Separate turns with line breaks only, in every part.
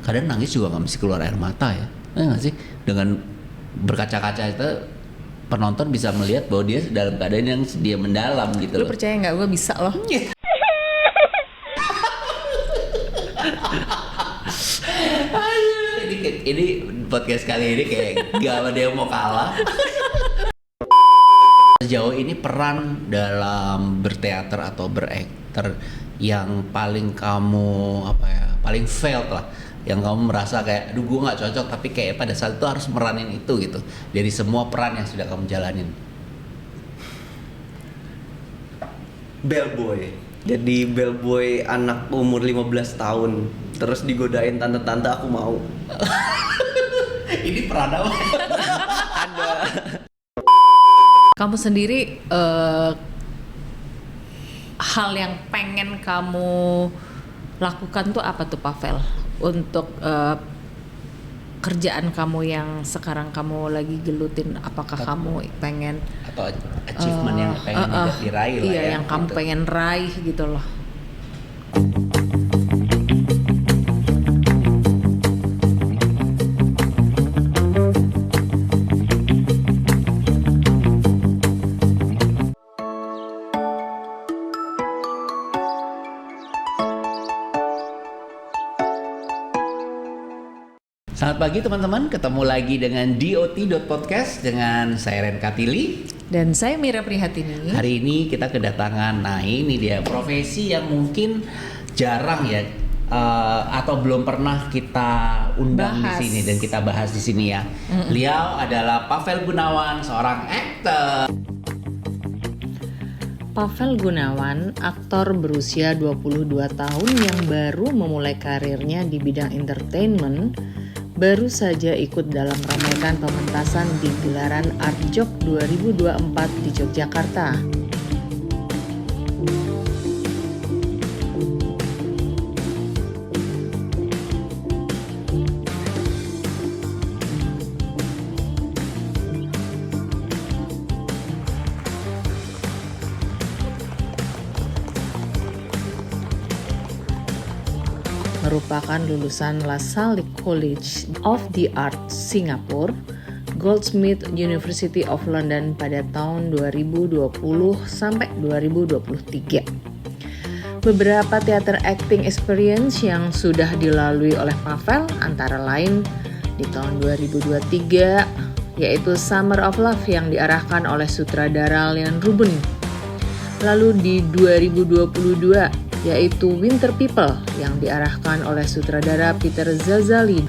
kadang nangis juga nggak mesti keluar air mata ya, nggak sih? Dengan berkaca-kaca itu penonton bisa melihat bahwa dia dalam keadaan yang dia mendalam gitu.
Lu percaya nggak gue bisa loh?
Ini podcast kali ini kayak gak ada yang mau kalah. Sejauh ini peran dalam berteater atau beraktor yang paling kamu paling failed lah, yang kamu merasa kayak aduh gue nggak cocok, tapi kayak pada saat itu harus meranin itu gitu dari semua peran yang sudah kamu jalanin.
Bellboy. Jadi bellboy anak umur 15 tahun terus digodain tante-tante aku mau.
Ini peran apa?
Ada.
Kamu sendiri hal yang pengen kamu lakukan tuh apa tuh Pavel untuk kerjaan kamu yang sekarang kamu lagi gelutin? Apakah kamu pengen
Atau achievement yang pengen diraih lah
iya,
ya?
yang kamu
gitu.
pengen raih gitu loh.
Selamat pagi teman-teman, ketemu lagi dengan DOT.podcast dengan saya Ren Katili.
Dan saya Mira Prihatini.
Hari ini kita kedatangan, nah ini dia profesi yang mungkin jarang ya, atau belum pernah kita undang
Bahas.
di sini dan kita bahas di sini ya. Beliau adalah Pavel Gunawan, seorang aktor.
Pavel Gunawan, aktor berusia 22 tahun yang baru memulai karirnya di bidang entertainment, baru saja ikut dalam ramaikan pementasan di gelaran Artjok 2024 di Yogyakarta. Merupakan lulusan LaSalle College of the Arts Singapura, Goldsmiths University of London pada tahun 2020 sampai 2023. Beberapa teater acting experience yang sudah dilalui oleh Pavel antara lain di tahun 2023 yaitu Summer of Love yang diarahkan oleh sutradara Leon Ruben. Lalu di 2022 yaitu Winter People yang diarahkan oleh sutradara Peter Zazali.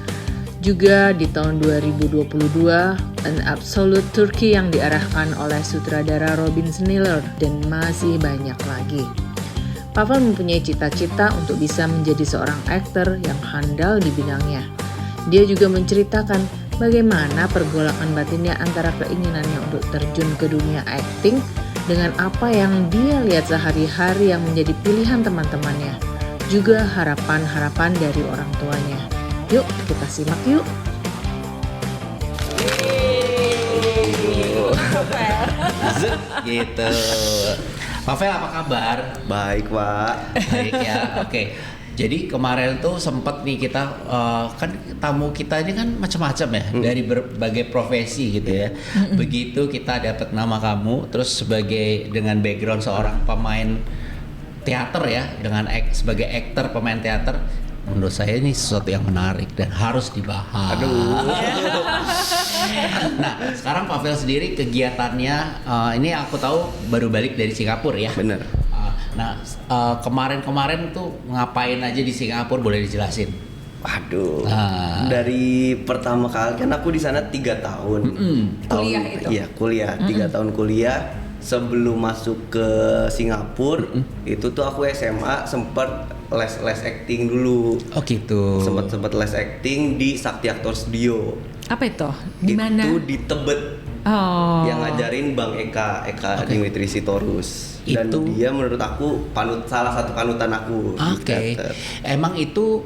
Juga di tahun 2022 An Absolute Turkey yang diarahkan oleh sutradara Robin Sniller, dan masih banyak lagi. Pavel mempunyai cita-cita untuk bisa menjadi seorang aktor yang handal di bidangnya. Dia juga menceritakan bagaimana pergolakan batinnya antara keinginannya untuk terjun ke dunia akting dengan apa yang dia lihat sehari-hari yang menjadi pilihan teman-temannya, juga harapan-harapan dari orang tuanya. Yuk, kita simak yuk.
Gitu. Pavel, apa kabar?
Baik, Pak.
Baik ya, oke. Jadi kemarin tuh sempet nih kita kan tamu kita ini kan macam-macam ya, dari berbagai profesi gitu ya. Begitu kita dapat nama kamu, terus sebagai dengan background seorang pemain teater ya, dengan sebagai aktor pemain teater, menurut saya ini sesuatu yang menarik dan harus dibahas.
Aduh.
Nah, sekarang Pavel sendiri kegiatannya ini aku tahu baru balik dari Singapura ya.
Bener.
Nah, kemarin-kemarin tuh ngapain aja di Singapura, boleh dijelasin?
Waduh.
Nah.
Dari pertama kali kan aku di sana 3 tahun.
Kuliah itu?
Iya, kuliah. 3 tahun kuliah. Sebelum masuk ke Singapura, itu tuh aku SMA sempat les acting dulu.
Oh gitu.
Sempat les acting di Sakti Aktor Studio.
Apa itu? Di mana?
Itu di Tebet.
Oh.
Yang ngajarin Bang Eka Dimitri Sitorus. Dan
Itu
dia menurut aku salah satu panutan aku. di
Oke.
teater.
Emang itu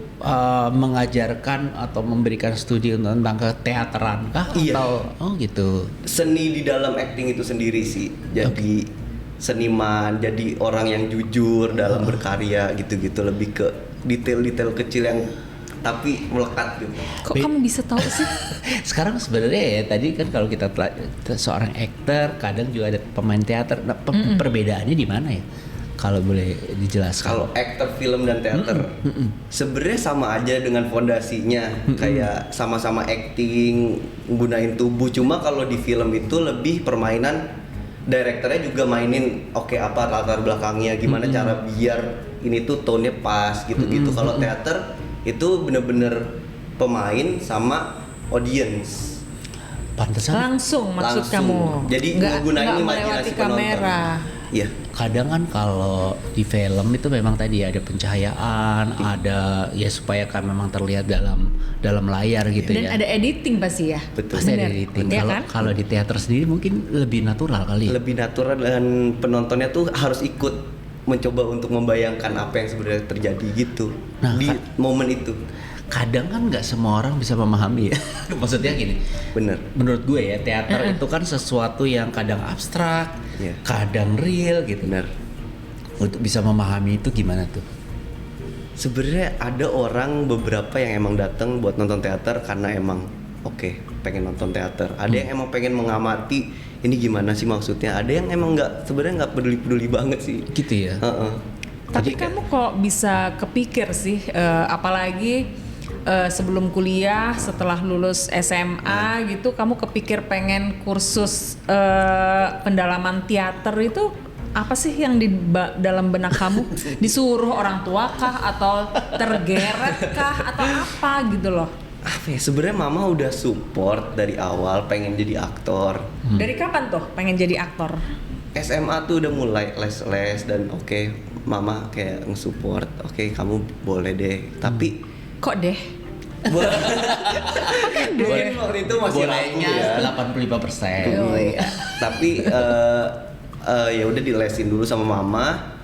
mengajarkan atau memberikan studi tentang keteateran kah?
Iya.
Atau oh gitu.
Seni di dalam acting itu sendiri sih. Jadi seniman, jadi orang yang jujur dalam berkarya gitu-gitu, lebih ke detail-detail kecil yang tapi melekat gitu.
Kok kamu bisa tahu sih?
Sekarang sebenarnya ya tadi kan kalau kita seorang aktor, kadang juga ada pemain teater. Nah, perbedaannya di mana ya? Kalau boleh dijelaskan.
Kalau aktor film dan teater sebenarnya sama aja dengan fondasinya, kayak sama-sama acting, gunain tubuh. Cuma kalau di film itu lebih permainan, direkturnya juga mainin apa latar belakangnya, gimana cara biar ini tuh tone-nya pas gitu-gitu. Kalau teater itu bener-bener pemain sama audience.
Pantesan
Langsung maksud kamu.
Jadi gunain
melewati
imajinasi
kamera.
Iya.
kadang kan kalau di film itu memang tadi ada pencahayaan, ada ya supaya kan memang terlihat dalam layar gitu.
Dan
ya.
ada editing pasti ya.
Betul.
Pasti ada
Bener.
editing.
Ya
Kalau
kan?
kalau di teater sendiri mungkin lebih natural kali. Ya?
Lebih natural dan penontonnya tuh harus ikut mencoba untuk membayangkan apa yang sebenarnya terjadi gitu
Nah,
di momen itu.
Kadang kan nggak semua orang bisa memahami ya. Maksudnya gini.
Bener.
Menurut gue ya teater itu kan sesuatu yang kadang abstrak,
Iya.
kadang real gitu.
Bener.
Untuk bisa memahami itu gimana tuh?
Sebenarnya ada orang beberapa yang emang datang buat nonton teater karena emang pengen nonton teater. Ada yang emang pengen mengamati ini gimana sih maksudnya. Ada yang emang sebenarnya nggak peduli banget sih.
Gitu ya.
Tapi
Jadi
kamu kok bisa kepikir sih, apalagi sebelum kuliah, setelah lulus SMA gitu, kamu kepikir pengen kursus pendalaman teater itu apa sih yang di dalam benak kamu? Disuruh orang tua kah atau tergeret kah atau apa gitu loh?
Apa ya? Sebenarnya mama udah support dari awal pengen jadi aktor.
Dari kapan tuh pengen jadi aktor?
SMA tuh udah mulai les dan mama kayak nge-support. Kamu boleh deh. Tapi
Kok deh?
mungkin waktu itu masih ragu
bolehnya
ya.
85%.
Oh iya.
Tapi ya udah dilesin dulu sama mama.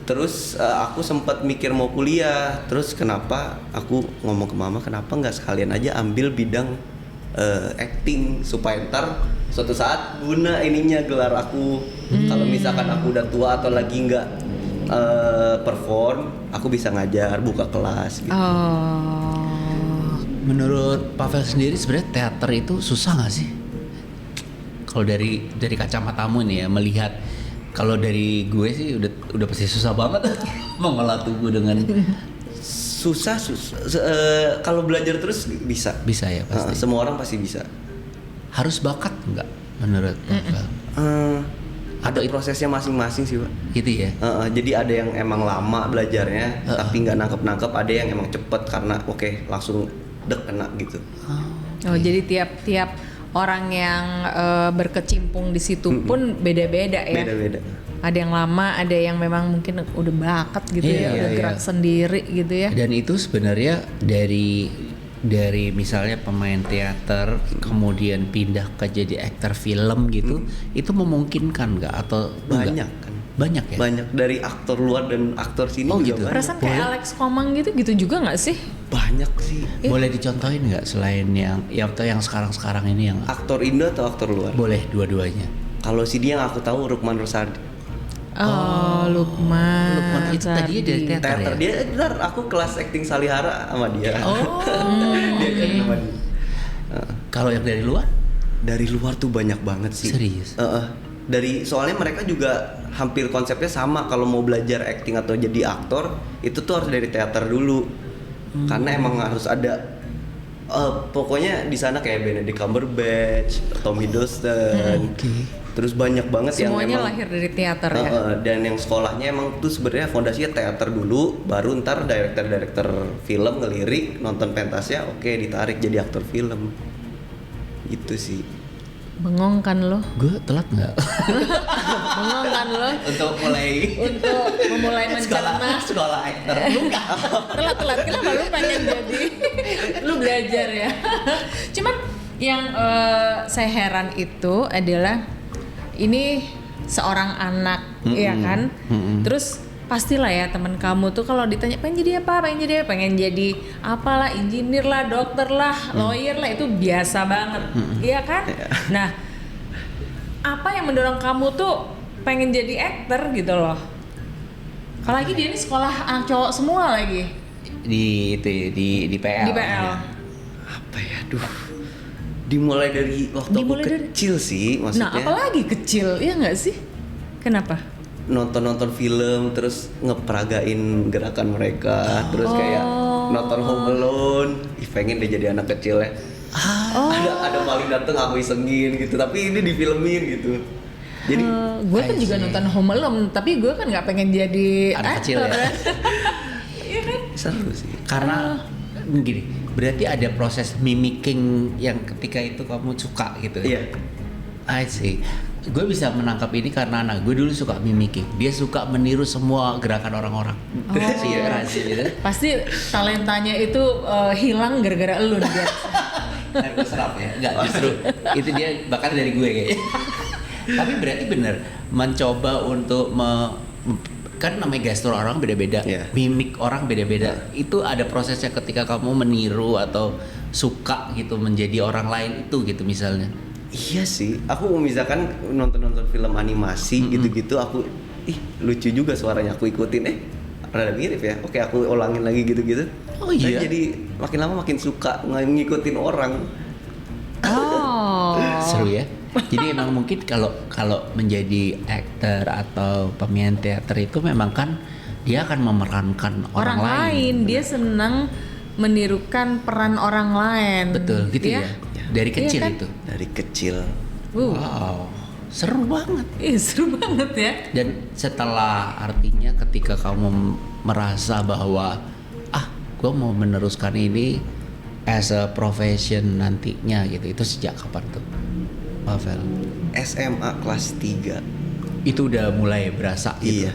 Terus aku sempat mikir mau kuliah. Terus kenapa aku ngomong ke mama kenapa nggak sekalian aja ambil bidang acting supaya ntar suatu saat guna ininya gelar aku. Kalau misalkan aku udah tua atau lagi nggak perform, aku bisa ngajar, buka kelas gitu.
Menurut Pavel sendiri sebenarnya teater itu susah nggak sih? Kalau dari kacamatamu nih ya melihat, kalau dari gue sih udah pasti susah banget mengolah tubuh dengan
Susah. Kalau belajar terus bisa.
bisa ya pasti.
Semua orang pasti bisa.
Harus bakat nggak menurut Pavel?
Ada prosesnya masing-masing sih, Pak.
Gitu ya.
Jadi ada yang emang lama belajarnya, tapi nggak nangkep. Ada yang emang cepet karena langsung kena gitu.
Oh, jadi tiap orang yang berkecimpung di situ pun beda-beda ya.
Beda-beda.
Ada yang lama, ada yang memang mungkin udah bakat gitu
Iya,
ya, udah
iya.
gerak sendiri gitu ya.
Dan itu sebenarnya dari misalnya pemain teater kemudian pindah ke jadi aktor film gitu, itu memungkinkan nggak atau
Banyak
enggak?
kan.
Banyak ya.
Banyak dari aktor luar dan aktor sini
Oh,
juga
gitu.
banyak.
Perasaan kayak Alex Komang gitu juga nggak sih?
Banyak sih.
Boleh dicontohin nggak selain yang atau yang sekarang ini yang
Aktor Indo atau aktor luar?
boleh dua-duanya?
Kalau sini yang aku tahu Rukman Rosadi.
Lukman.
Lukman itu tadinya dari teater
Teater
ya?
dia, ntar aku kelas acting Salihara sama dia.
Oh.
Dia acting sama dia.
Kalau yang dari luar?
Dari luar tuh banyak banget sih.
Serius?
Soalnya mereka juga hampir konsepnya sama. Kalau mau belajar acting atau jadi aktor itu tuh harus dari teater dulu. Karena emang harus ada pokoknya di sana kayak Benedict Cumberbatch, Tom Hiddleston. Terus banyak banget
Semuanya
yang emang
lahir dari teater ya.
dan yang sekolahnya emang tuh sebenarnya fondasinya teater dulu, baru ntar director film ngelirik nonton pentasnya, ditarik jadi aktor film. Gitu sih.
Bengong kan lo?
Gue telat nggak?
Bengong kan lo?
Untuk
Memulai mencerna.
sekolah aktor.
Telat. Kenapa lu pengen jadi? Lu belajar ya. Cuman yang saya heran itu adalah ini seorang anak, ya kan? Terus pastilah ya teman kamu tuh kalau ditanya pengen jadi apa, pengen jadi apalah, engineer lah, dokter lah, lawyer lah, itu biasa banget, iya kan? Nah, apa yang mendorong kamu tuh pengen jadi aktor gitu loh? Apalagi dia ini sekolah anak cowok semua lagi.
di PL.
Di PL.
Ya.
Apa ya? Duh. Dimulai dari waktu
Dimulai
aku
dari-
kecil sih maksudnya.
Nah, apalagi kecil, ya nggak sih? Kenapa?
Nonton film terus ngeperagain gerakan mereka, terus kayak nonton Home Alone. Ih, pengen deh jadi anak kecil ya. Ada maling dateng aku isengin gitu, tapi ini difilmin gitu. Jadi
Gue kan
I
juga
see.
nonton Home Alone, tapi gue kan nggak pengen jadi
Anak kecil
aktor,
ya.
Iya kan?
seru sih.
Karena gini, berarti ada proses mimicking yang ketika itu kamu suka gitu.
Iya.
I see. Gue bisa menangkap ini karena anak gue dulu suka mimicking. Dia suka meniru semua gerakan orang-orang. Iya, gitu.
Pasti talentanya itu hilang gara-gara elu nih dia.
Ntar gue serap ya. Enggak, justru itu dia bakal dari gue kayaknya. Tapi berarti bener mencoba untuk kan namanya gestur orang beda-beda,
Iya.
mimik orang beda-beda. Itu ada prosesnya ketika kamu meniru atau suka gitu menjadi orang lain itu gitu misalnya.
Iya sih, aku misalkan nonton film animasi gitu-gitu, aku lucu juga suaranya, aku ikutin, rada mirip ya, oke aku ulangin lagi gitu-gitu.
Oh iya?
Jadi makin lama makin suka ngikutin orang.
Oh.
Seru ya. Jadi emang mungkin kalau menjadi aktor atau pemain teater itu memang kan dia akan memerankan orang lain.
Dia senang menirukan peran orang lain.
Betul, gitu
Iya?
ya. Dari
Iya
kecil
kan?
itu.
Dari kecil.
Wow, seru banget.
Ih, seru banget ya.
Dan setelah artinya ketika kamu merasa bahwa gue mau meneruskan ini as a profession nantinya gitu, itu sejak kapan tuh, Pavel?
SMA kelas 3.
Itu udah mulai berasa gitu.
Iya.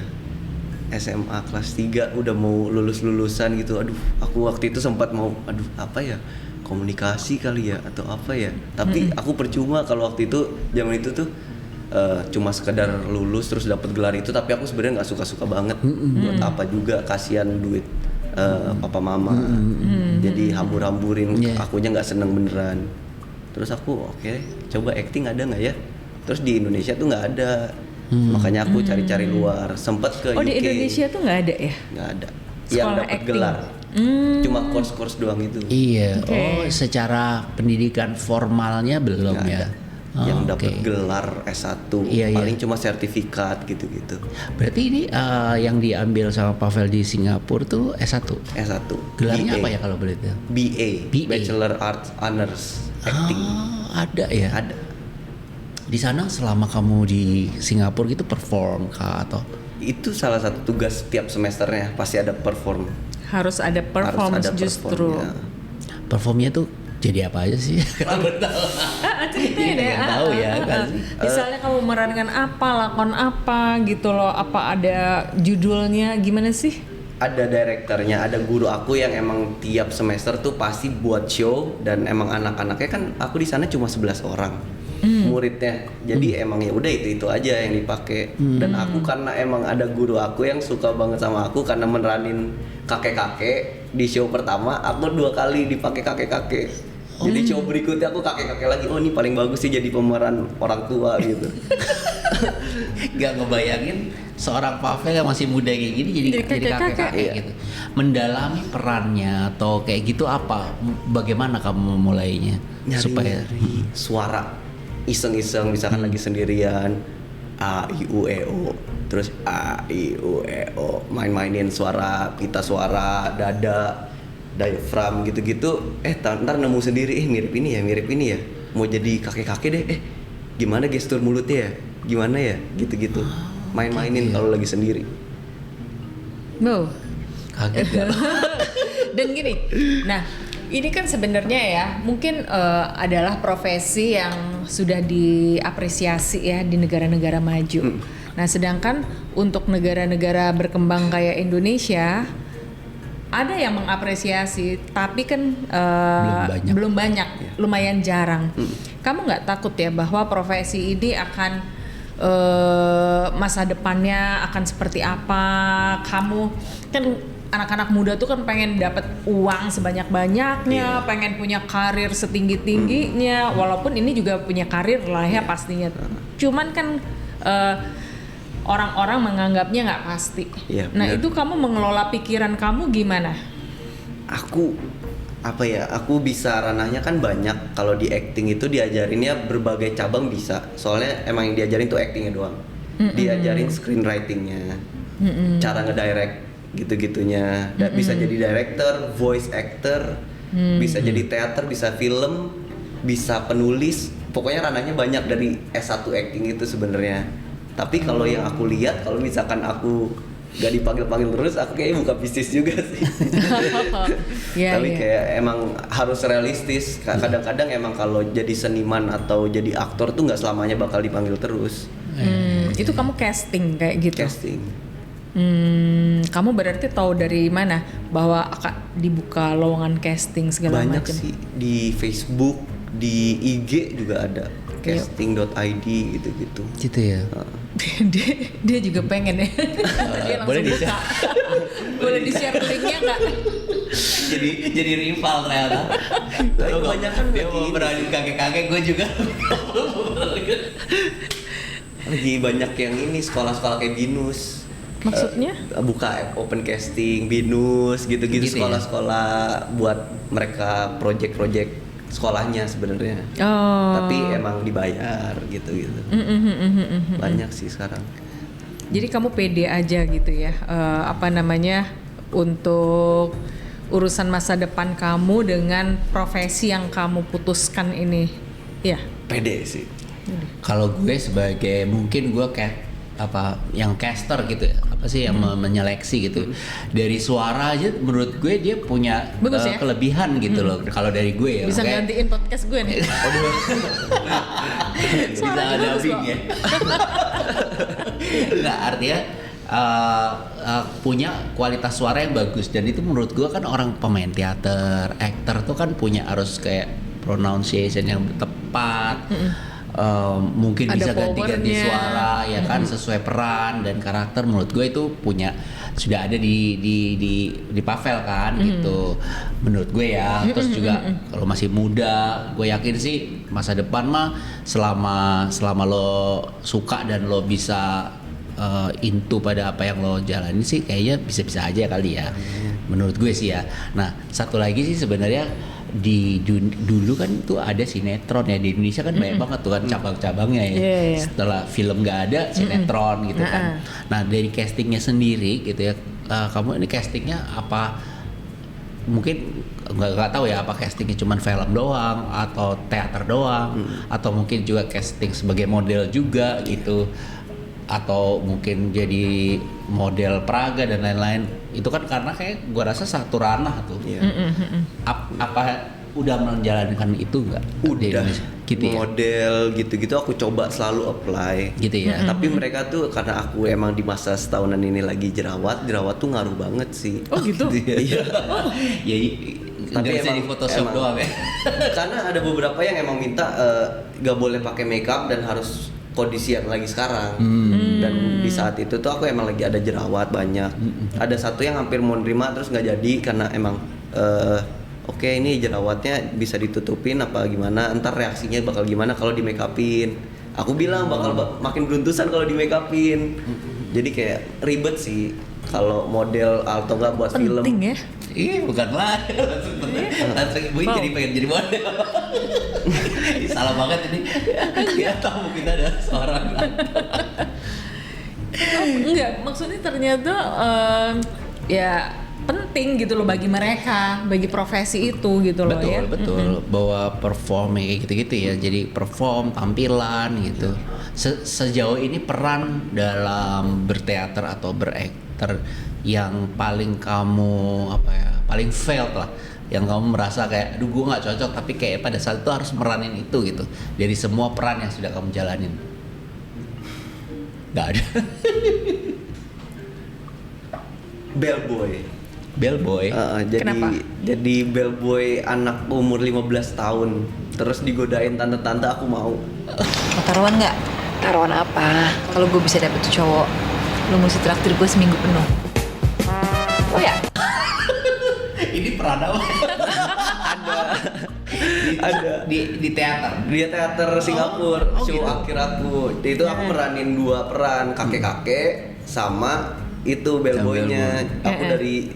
SMA kelas 3 udah mau lulusan gitu. Aduh, aku waktu itu sempat mau apa ya? Komunikasi kali ya atau apa ya. Tapi aku percuma kalau waktu itu zaman itu tuh cuma sekedar lulus terus dapat gelar itu, tapi aku sebenarnya nggak suka-suka banget. Buat apa juga, kasihan duit papa mama. Jadi hambur-hamburin,
Yeah.
akunya nggak seneng beneran. Terus aku oke, coba acting ada nggak ya? Terus di Indonesia tuh nggak ada. Makanya aku cari-cari luar. Sempat ke
Oh,
UK.
di Indonesia tuh nggak ada ya?
Nggak ada. Yang
Sekolah
dapat
acting.
gelar. Cuma course-course doang itu.
Iya.
Oke.
Oh, secara pendidikan formalnya belum
Nggak
ya.
ada.
Oh,
Yang dapat
oke.
gelar S1
Iya, iya.
paling cuma sertifikat gitu-gitu.
Berarti ini yang diambil sama Pavel di Singapura tuh S1.
S1.
Gelarnya
BA.
apa ya kalau boleh tahu?
BA,
BA.
Bachelor Arts Honors Acting.
Ada ya.
Ada.
Di sana selama kamu di Singapura gitu perform kah atau?
Itu salah satu tugas tiap semesternya, pasti ada perform.
Harus ada performance
Harus ada
justru.
performnya.
Performnya tuh jadi apa aja sih? Kalau tahu.
Ceritain ya.
Nggak tahu ya kan.
Misalnya kamu memerankan apa, lakon apa gitu loh. Apa ada judulnya, gimana sih?
Ada direkturnya, ada guru aku yang emang tiap semester tuh pasti buat show, dan emang anak-anaknya kan aku di sana cuma 11 orang muridnya. Jadi emang ya udah itu aja yang dipakai. Dan aku karena emang ada guru aku yang suka banget sama aku karena meneranin kakek-kakek di show pertama, aku 2 kali dipakai kakek-kakek. Jadi show berikutnya aku kakek-kakek lagi. Oh, ini paling bagus sih jadi pemeran orang tua gitu.
Gak ngebayangin seorang Pavel yang masih muda kayak gini jadi kakek-kakek
Iya.
gitu. Mendalami perannya atau kayak gitu apa? Bagaimana kamu memulainya supaya
Nyari suara iseng-iseng, misalkan lagi sendirian, a i u e o, terus a i u e o, main-mainin suara pita suara, dada, diaphragm gitu-gitu. Ntar nemu sendiri, mirip ini ya, mau jadi kakek-kakek deh, gimana gestur mulutnya ya, gimana ya, gitu-gitu. Main-mainin kalau lagi sendiri.
Wow.
kaget gak?
Dan gini, nah ini kan sebenarnya ya mungkin adalah profesi yang sudah diapresiasi ya di negara-negara maju. Nah sedangkan untuk negara-negara berkembang kayak Indonesia ada yang mengapresiasi, tapi kan belum banyak, lumayan jarang. Kamu nggak takut ya bahwa profesi ini akan masa depannya akan seperti apa? Kamu kan anak-anak muda tuh kan pengen dapat uang sebanyak-banyaknya, pengen punya karir setinggi-tingginya, walaupun ini juga punya karir lah ya pastinya. Cuman kan orang-orang menganggapnya nggak pasti.
Iya,
Nah
benar.
itu kamu mengelola pikiran kamu gimana?
aku apa ya, aku bisa ranahnya kan banyak. Kalau di acting itu diajarinnya berbagai cabang bisa, soalnya emang yang diajarin tuh actingnya doang. Diajarin screenwritingnya, cara ngedirect gitu-gitunya. Dan bisa jadi director, voice actor, bisa jadi teater, bisa film, bisa penulis. Pokoknya ranahnya banyak dari S1 acting itu sebenarnya. Tapi kalau yang aku lihat, kalau misalkan aku gak dipanggil-panggil terus, aku kayaknya buka bisnis juga sih. Tapi kayak emang harus realistis. Kadang-kadang emang kalau jadi seniman atau jadi aktor tuh nggak selamanya bakal dipanggil terus.
Itu kamu casting kayak gitu?
Casting.
Kamu berarti tahu dari mana bahwa akan dibuka lowongan casting segala macam?
Banyak sih di Facebook, di IG juga ada. Casting.id gitu-gitu.
Gitu ya.
dia juga pengen ya. Dia langsung
boleh
buka. Boleh di-share linknya nggak?
jadi rival ternyata.
Kebanyakan
dia mau berani kakek-kakek, gue juga.
Lagi banyak yang ini sekolah-sekolah kayak BINUS.
Maksudnya?
Buka open casting, BINUS gitu-gitu,
Gitu ya?
sekolah-sekolah buat mereka project-project sekolahnya sebenarnya. Tapi emang dibayar gitu-gitu. Banyak sih sekarang.
Jadi kamu pede aja gitu ya, untuk urusan masa depan kamu dengan profesi yang kamu putuskan ini, ya?
Pede sih.
Kalau gue sebagai mungkin gue kayak yang caster gitu ya, apa sih yang menyeleksi gitu. Dari suara aja menurut gue dia punya
bagus, ya?
kelebihan gitu loh. Kalau dari gue ya.
Bisa gantiin podcast gue nih.
Bisa ada dubbing ya. Nggak, artinya punya kualitas suara yang bagus, dan itu menurut gue kan orang pemain teater, aktor tuh kan punya harus kayak pronunciation yang tepat. Mungkin
ada
bisa ganti-ganti
powernya.
suara ya kan, sesuai peran dan karakter. Menurut gue itu sudah ada di Pavel kan gitu, menurut gue ya. Terus juga kalau masih muda, gue yakin sih masa depan mah selama lo suka dan lo bisa into pada apa yang lo jalani sih, kayaknya bisa-bisa aja kali ya. Menurut gue sih ya. Nah, satu lagi sih sebenarnya dulu kan tuh ada sinetron ya di Indonesia kan, banyak banget tuh kan cabang-cabangnya ya. Setelah film nggak ada, sinetron gitu kan. Nah, dari castingnya sendiri gitu ya, kamu ini castingnya apa? Mungkin nggak tahu ya, apa castingnya cuma film doang atau teater doang, atau mungkin juga casting sebagai model juga gitu, atau mungkin jadi model peraga dan lain-lain. Itu kan karena kayak gue rasa satu ranah tuh. Apa udah menjalankan itu nggak?
Udah
gitu ya?
Model gitu-gitu aku coba selalu apply
gitu ya.
Tapi mereka tuh, karena aku emang di masa setahunan ini lagi jerawat tuh ngaruh banget sih.
Oh gitu?
Iya.
Ya, tapi bisa di Photoshop doang ya.
Karena ada beberapa yang emang minta gak boleh pakai makeup dan harus kondisi yang lagi sekarang. Dan di saat itu tuh aku emang lagi ada jerawat banyak. Ada satu yang hampir mau nerima terus nggak jadi karena emang oke, ini jerawatnya bisa ditutupin apa gimana, entar reaksinya bakal gimana kalau di make upin. Aku bilang bakal makin beruntusan kalau di make upin. Jadi kayak ribet sih kalau model atau enggak buat
penting
film.
Penting ya?
Iya, bukan lah. Langsung ibu jadi pengen jadi model. Salah banget ini. Dia tahu kita ada seorang.
Enggak, maksudnya ternyata ya penting gitu loh bagi mereka, bagi profesi itu gitu loh.
Betul,
ya.
Betul. Bahwa perform kayak gitu-gitu ya. Jadi perform, tampilan gitu. Sejauh ini peran dalam berteater atau beraktor yang paling kamu paling failed lah, yang kamu merasa kayak aduh gue nggak cocok, tapi kayak pada saat itu harus meranin itu gitu, dari semua peran yang sudah kamu jalanin. Nggak ada. Bellboy.
Kenapa?
Jadi bellboy anak umur 15 tahun terus digodain tante-tante, aku mau.
Mau taruhan nggak? Taruhan apa? Kalau gue bisa dapet tuh cowok, lo mesti traktir gue seminggu penuh. Oh ya?
Ini peran apa?
Ada
di teater.
Dia teater Singapura, show
gitu.
akhir aku. Itu aku meranin 2 peran, kakek-kakek sama itu bellboynya. Aku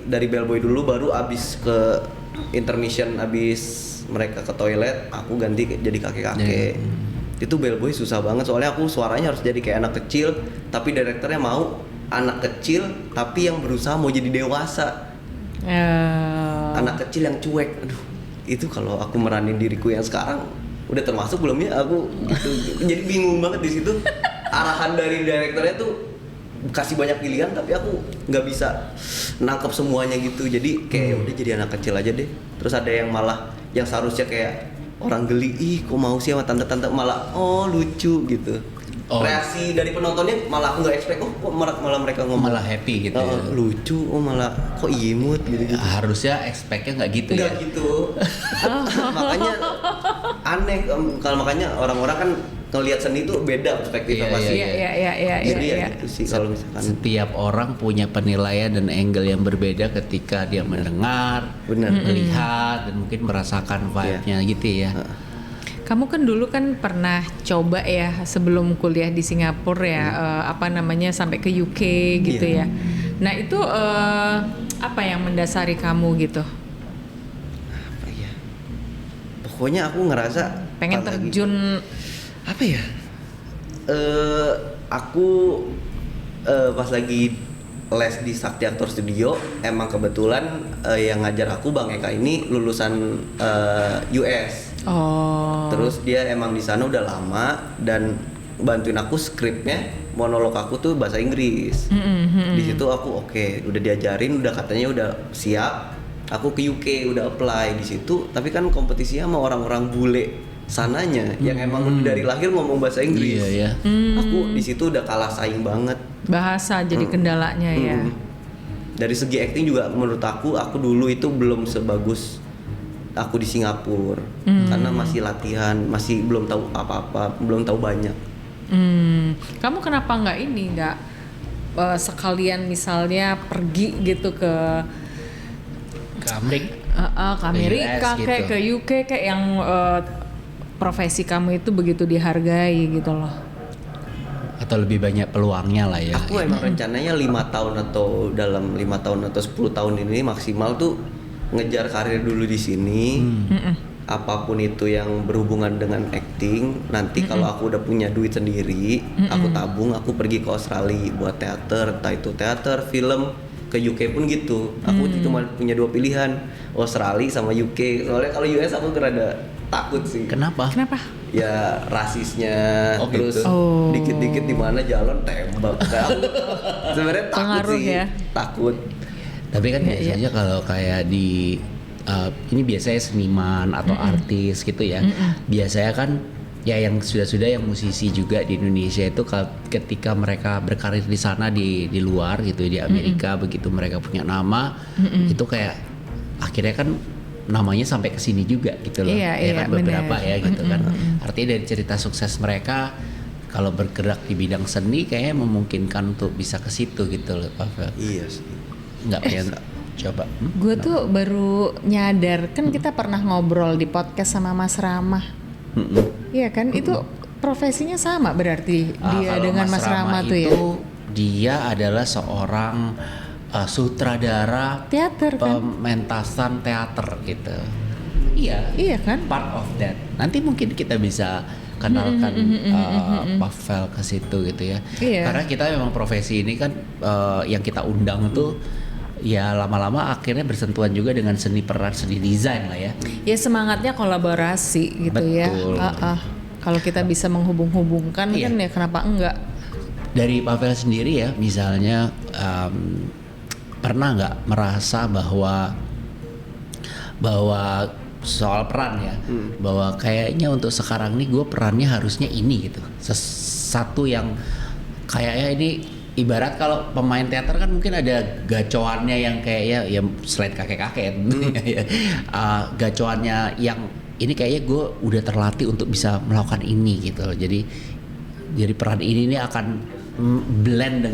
dari bellboy dulu, baru abis ke intermission, abis mereka ke toilet, aku ganti jadi kakek-kakek. Itu bellboy susah banget soalnya aku suaranya harus jadi kayak anak kecil, tapi direkturnya mau anak kecil tapi yang berusaha mau jadi dewasa. Anak kecil yang cuek. Aduh, itu kalau aku meranin diriku yang sekarang udah termasuk belum ya aku gitu. Jadi bingung banget di situ. Arahan dari direkturnya tuh kasih banyak pilihan tapi aku nggak bisa nangkep semuanya gitu. Jadi kayak udah jadi anak kecil aja deh. Terus ada yang malah yang seharusnya kayak orang geli, ih kok mau sih sama tante-tante, malah oh lucu gitu. Reaksi dari penontonnya malah aku nggak expect, kok malah mereka ngomong
malah happy gitu ya.
Lucu, malah kok imut gitu.
Harusnya expect-nya nggak gitu
Nggak
ya.
gitu. Makanya aneh, kalau makanya orang-orang kan ngelihat seni itu beda perspektifnya pasti. Jadi ya gitu sih kalau misalkan
Setiap orang punya penilaian dan angle yang berbeda ketika dia mendengar, melihat, dan mungkin merasakan vibe-nya gitu ya.
Kamu kan dulu kan pernah coba ya sebelum kuliah di Singapura ya, apa namanya sampai ke UK gitu ya. Nah itu apa yang mendasari kamu gitu?
apa ya? Pokoknya aku ngerasa
Pengen
pas lagi-
terjun
apa ya? Aku pas lagi les di Sakti Aktor Studio, emang kebetulan yang ngajar aku Bang Eka ini lulusan US. Terus dia emang di sana udah lama dan bantuin aku skripnya, monolog aku tuh bahasa Inggris. Di situ aku oke, udah diajarin, udah katanya udah siap. Aku ke UK udah apply di situ, tapi kan kompetisinya sama orang-orang bule sananya yang emang udah dari lahir ngomong bahasa Inggris.
Iya,
Aku di situ udah kalah saing banget.
bahasa jadi kendalanya ya.
Dari segi acting juga menurut aku dulu itu belum sebagus aku di Singapura. Karena masih latihan, masih belum tahu apa-apa, belum tahu banyak.
Kamu kenapa nggak sekalian misalnya pergi gitu ke Amerika
US
kayak
gitu.
ke UK kayak yang profesi kamu itu begitu dihargai gitu loh.
Atau lebih banyak peluangnya lah ya.
Aku emang rencananya 5 tahun atau dalam 5 tahun atau 10 tahun ini maksimal tuh ngejar karir dulu di sini. Apapun itu yang berhubungan dengan acting, nanti kalau aku udah punya duit sendiri, aku tabung, aku pergi ke Australia buat teater, entah itu teater, film. Ke UK pun gitu. Aku cuma punya 2 pilihan, Australia sama UK. Soalnya kalau US aku rada takut sih.
Kenapa?
Ya rasisnya, terus
gitu.
dikit-dikit di mana jalan tembak. Kayak aku sebenarnya takut
Pengaruh
sih,
ya.
takut.
Tapi kan biasanya kalau kayak di ini biasanya seniman atau artis gitu ya. Biasanya kan ya yang sudah-sudah yang musisi juga di Indonesia itu ketika mereka berkarir di sana di luar gitu di Amerika, begitu mereka punya nama itu kayak akhirnya kan namanya sampai ke sini juga gitu loh.
Iya,
Kan beberapa
bener.
ya gitu kan. Artinya dari cerita sukses mereka kalau bergerak di bidang seni kayaknya memungkinkan untuk bisa ke situ gitu loh, Pavel.
Iya sih.
Nggak pengen coba.
Gue tuh baru nyadar kan kita pernah ngobrol di podcast sama Mas Rama. Iya kan itu profesinya sama berarti dia
Kalau
dengan Mas Rama tuh ya.
Dia adalah seorang sutradara
Teater kan?
pementasan teater gitu. Iya
kan?
Part of that. Nanti mungkin kita bisa kenalkan Pavel ke situ gitu ya.
Iya.
Karena kita memang profesi ini kan yang kita undang tuh ya lama-lama akhirnya bersentuhan juga dengan seni peran, seni desain lah ya.
Ya semangatnya kolaborasi gitu
Betul.
ya. Kalau kita bisa menghubung-hubungkan
Iya.
kan ya kenapa enggak?
Dari Pavel sendiri ya, misalnya pernah nggak merasa bahwa soal peran ya, bahwa kayaknya untuk sekarang nih gue perannya harusnya ini gitu, sesuatu yang kayaknya ini ibarat kalau pemain teater kan mungkin ada gacoannya yang kayaknya ya selain kakek-kakek gacoannya yang ini kayaknya gue udah terlatih untuk bisa melakukan ini gitu loh. Jadi peran ini nih akan blend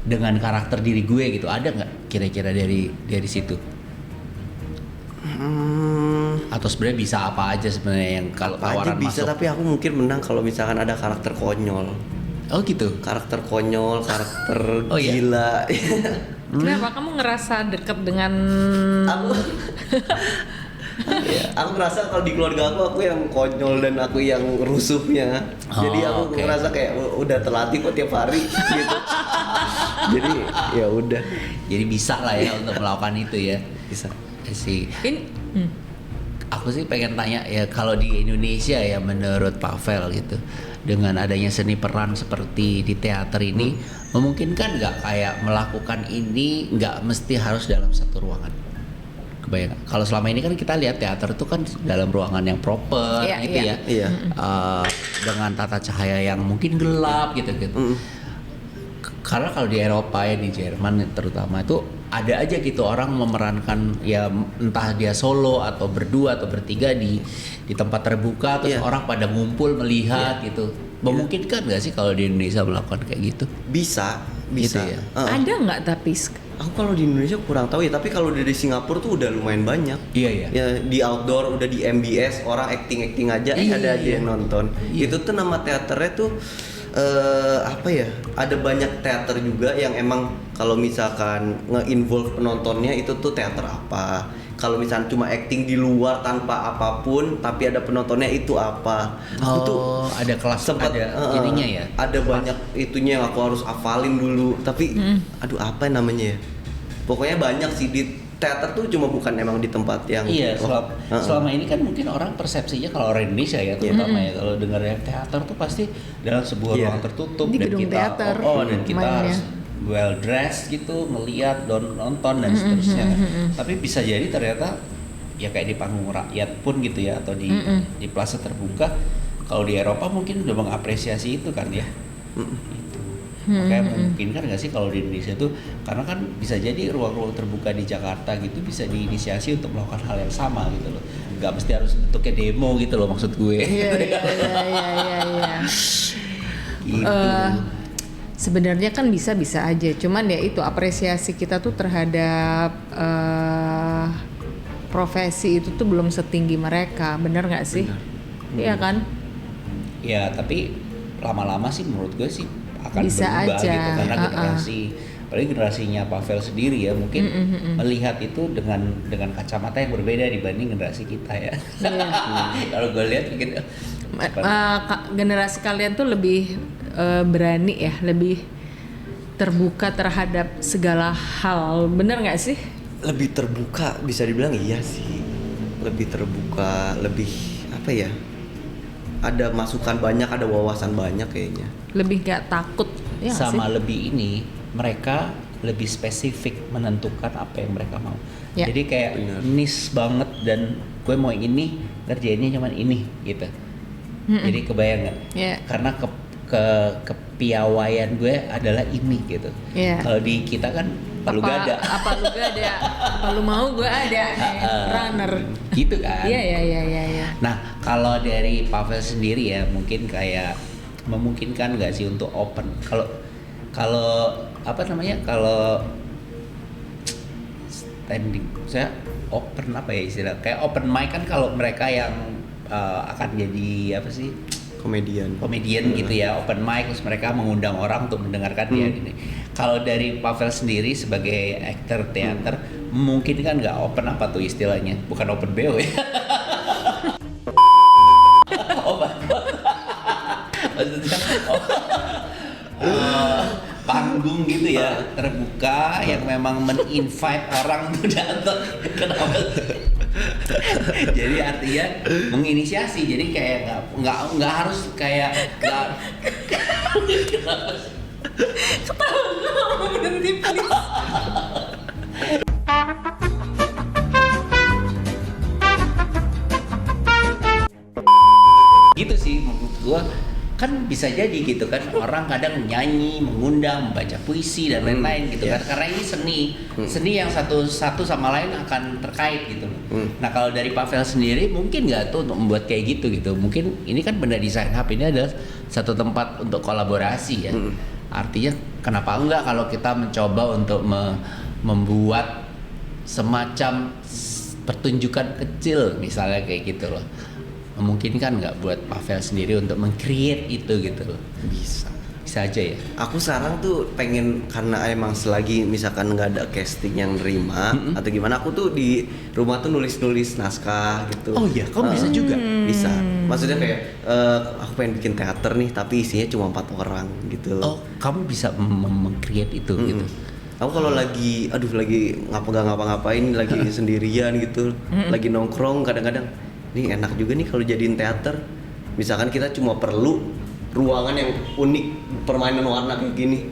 dengan karakter diri gue gitu. Ada nggak kira-kira dari situ? Atau sebenarnya bisa apa aja sebenarnya yang kalau
Apa aja
tawaran
bisa,
masuk?
tapi aku mungkin menang kalau misalkan ada karakter konyol.
Oh gitu.
Karakter konyol, karakter
Oh, iya?
gila.
Kenapa kamu ngerasa dekat dengan
Aku ya, aku ngerasa kalau di keluarga aku yang konyol dan aku yang rusuhnya. Jadi aku
oke.
ngerasa kayak udah terlatih kok tiap hari gitu. Jadi ya udah
Jadi bisa lah ya untuk melakukan itu ya.
bisa.
Sih.
ini?
Aku sih pengen tanya ya, kalau di Indonesia ya menurut Pavel gitu, dengan adanya seni peran seperti di teater ini, memungkinkan nggak kayak melakukan ini nggak mesti harus dalam satu ruangan? Kebayang nggak? Kalau selama ini kan kita lihat teater itu kan dalam ruangan yang proper
Iya,
gitu
iya.
ya,
Iya.
Dengan tata cahaya yang mungkin gelap gitu. Karena kalau di Eropa ya, di Jerman terutama itu ada aja gitu orang memerankan ya, entah dia solo atau berdua atau bertiga di tempat terbuka, terus
Iya.
orang pada ngumpul melihat gitu. Memungkinkan nggak sih kalau di Indonesia melakukan kayak gitu?
Bisa.
Gitu ya?
Ada nggak tapi
Aku kalau di Indonesia kurang tahu ya, tapi kalau dari Singapura tuh udah lumayan banyak.
Iya ya.
Ya di outdoor, udah di MBS, orang acting aja,
Iya,
ada aja
iya.
yang nonton.
Iya.
Itu tuh nama teaternya tuh apa ya? Ada banyak teater juga yang emang kalau misalkan nge-involve penontonnya itu tuh teater apa. Kalau misalkan cuma acting di luar tanpa apapun, tapi ada penontonnya itu apa. Aku tuh
Ada kelas,
sempat
ada ininya ya.
Ada banyak itunya yang aku harus hafalin dulu. Tapi aduh apa namanya ya? Pokoknya banyak sih di teater tuh, cuma bukan emang di tempat yang
Iya, selama ini kan mungkin orang persepsinya kalau orang Indonesia ya terutama ya, kalau dengar teater tuh pasti dalam sebuah
Iya.
ruang tertutup
Di
dan
gedung
kita
teater
dan kita
mainnya.
harus well dressed gitu, ngelihat dan nonton dan seterusnya. Tapi bisa jadi ternyata ya kayak di panggung rakyat pun gitu ya, atau di plaza terbuka. Kalau di Eropa mungkin udah mengapresiasi itu kan ya. Makanya memungkinkan nggak sih kalau di Indonesia tuh, karena kan bisa jadi ruang-ruang terbuka di Jakarta gitu bisa diinisiasi untuk melakukan hal yang sama gitu loh, nggak mesti harus bentuknya demo gitu loh maksud gue.
Iya.
Gitu.
Sebenarnya kan bisa-bisa aja, cuman ya itu apresiasi kita tuh terhadap profesi itu tuh belum setinggi mereka, bener nggak sih? Iya kan?
Ya tapi lama-lama sih menurut gue sih akan
Bisa
berubah
aja.
gitu, karena generasi, apalagi generasinya Pavel sendiri ya mungkin melihat itu dengan kacamata yang berbeda dibanding generasi kita ya.
Iya.
Kalau gue lihat gitu.
Generasi kalian tuh lebih berani ya, lebih terbuka terhadap segala hal, bener nggak sih?
lebih terbuka, bisa dibilang iya sih. Lebih terbuka, lebih apa ya? Ada masukan banyak, ada wawasan banyak kayaknya.
Lebih nggak takut, ya nggak
Sama
sih?
lebih ini, mereka lebih spesifik menentukan apa yang mereka mau.
Ya.
Jadi kayak
Benar.
niche banget, dan gue mau ini, kerjainnya cuman ini gitu. Jadi kebayang nggak?
Ya.
Karena kepiawaian gue adalah ini gitu.
Ya.
Kalau di kita kan palu gada.
Apa lu gak ada? Apa lu mau gue ada nih, runner.
Gitu kan.
Iya.
Nah, kalau dari Pavel sendiri ya, mungkin kayak memungkinkan nggak sih untuk open? Kalau apa namanya? Kalau standing, saya open apa ya istilah? Kayak open mic kan kalau mereka yang akan jadi apa sih?
Komedian.
Komedian gitu ya, open mic, terus mereka mengundang orang untuk mendengarkan dia gini. Kalau dari Pavel sendiri sebagai aktor teater, mungkin kan nggak open apa tuh istilahnya? Bukan open BO ya? Maksudnya panggung gitu ya, terbuka yang memang men-invite orang untuk datang. Kenapa? Jadi artinya menginisiasi, jadi kayak nggak harus kayak nggak.
Berhenti please.
Gitu sih menurut gua, kan bisa jadi gitu kan, orang kadang nyanyi, mengundang, membaca puisi dan lain-lain gitu kan, karena ini seni yang satu sama lain akan terkait gitu loh. Nah kalau dari Pavel sendiri mungkin nggak tuh untuk membuat kayak gitu, mungkin ini kan Benda Design Hub ini adalah satu tempat untuk kolaborasi ya. Artinya kenapa enggak kalau kita mencoba untuk membuat semacam pertunjukan kecil misalnya kayak gitu loh. Memungkinkan nggak buat Pavel sendiri untuk meng-create itu gitu loh?
Bisa.
bisa aja ya.
Aku sekarang tuh pengen, karena emang selagi misalkan nggak ada casting yang nerima atau gimana, aku tuh di rumah tuh nulis naskah gitu.
Oh iya, kamu bisa juga.
Bisa. Maksudnya kayak aku pengen bikin teater nih, tapi isinya cuma 4 orang gitu.
Oh, kamu bisa meng-create itu gitu.
Aku kalau lagi ngapa-ngapain, lagi sendirian gitu, lagi nongkrong, kadang-kadang ini enak juga nih kalau jadiin teater. Misalkan kita cuma perlu ruangan yang unik, permainan warna kayak gini.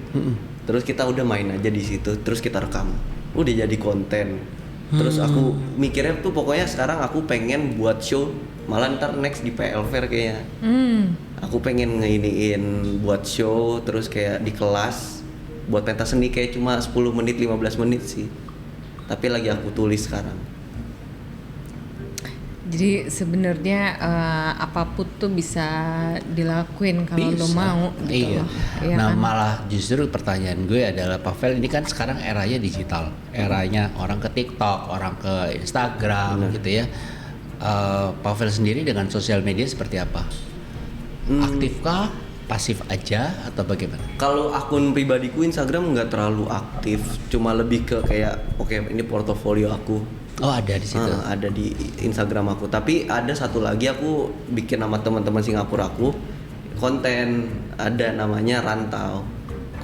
Terus kita udah main aja di situ, terus kita rekam. Udah jadi konten. Terus aku mikirnya tuh pokoknya sekarang aku pengen buat show, malah ntar next di PL Fair kayaknya. Aku pengen ngeiniin buat show, terus kayak di kelas buat pentas seni kayak cuma 10 menit, 15 menit sih. Tapi lagi aku tulis sekarang.
Jadi sebenarnya apapun tuh bisa dilakuin kalau lo
Bisa.
mau gitu
Iya.
loh. Iya
Nah,
kan?
malah justru pertanyaan gue adalah, Pavel ini kan sekarang eranya digital, eranya orang ke TikTok, orang ke Instagram gitu ya. Pavel sendiri dengan sosial media seperti apa? Aktifkah? Pasif aja atau bagaimana?
Kalau akun pribadiku Instagram nggak terlalu aktif, cuma lebih ke kayak oke, ini portofolio aku.
Oh, ada di situ.
Ada di Instagram aku. Tapi ada satu lagi aku bikin sama teman-teman Singapura aku konten, ada namanya Rantau.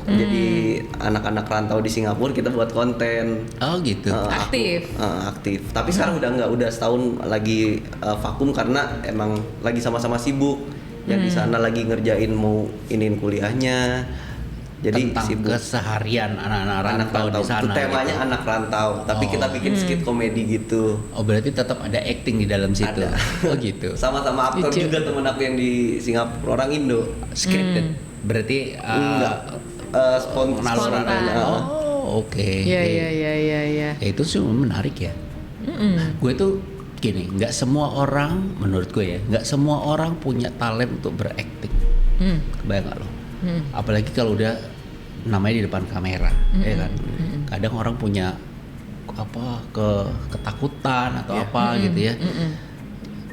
Jadi anak-anak rantau di Singapura kita buat konten.
Oh gitu.
Aktif.
Aktif. Tapi sekarang udah nggak, udah setahun lagi vakum karena emang lagi sama-sama sibuk. Yang di sana lagi ngerjain mau iniin kuliahnya. Jadi
Tentang
sibuk.
keseharian anak-anak rantau di sana.
Itu temanya
gitu.
anak rantau, tapi kita bikin skit komedi gitu.
Oh, berarti tetap ada acting di dalam situ.
Ada.
Oh gitu.
Sama-sama aktor
Lucu.
juga temen aku yang di Singapura, orang Indo.
Scripted. Berarti
Enggak.
spontan.
Spontan.
Oh, oke.
Iya.
Ya, itu sih menarik ya. Gue tuh gini, nggak semua orang, menurut gue ya, nggak semua orang punya talent untuk berakting. Kebayang nggak lo? Apalagi kalau udah namanya di depan kamera, ya kan. Kadang orang punya ketakutan atau apa gitu ya.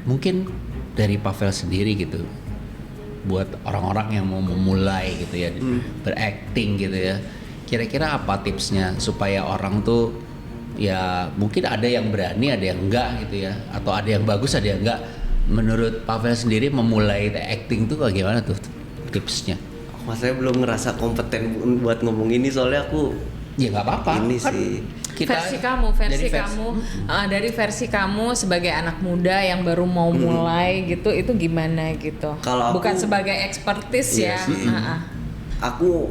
Mungkin dari Pavel sendiri gitu, buat orang-orang yang mau memulai gitu ya, berakting gitu ya. Kira-kira apa tipsnya supaya orang tuh ya, mungkin ada yang berani, ada yang enggak gitu ya, atau ada yang bagus, ada yang enggak. Menurut Pavel sendiri memulai acting tuh bagaimana tuh tipsnya?
Saya belum ngerasa kompeten buat ngomong ini, soalnya aku
Ya nggak apa-apa.
ini
Kan
sih.
dari versi kamu sebagai anak muda yang baru mau mulai gitu, itu gimana gitu?
Kalau aku-
bukan sebagai expertise
Iya
ya.
sih. Aku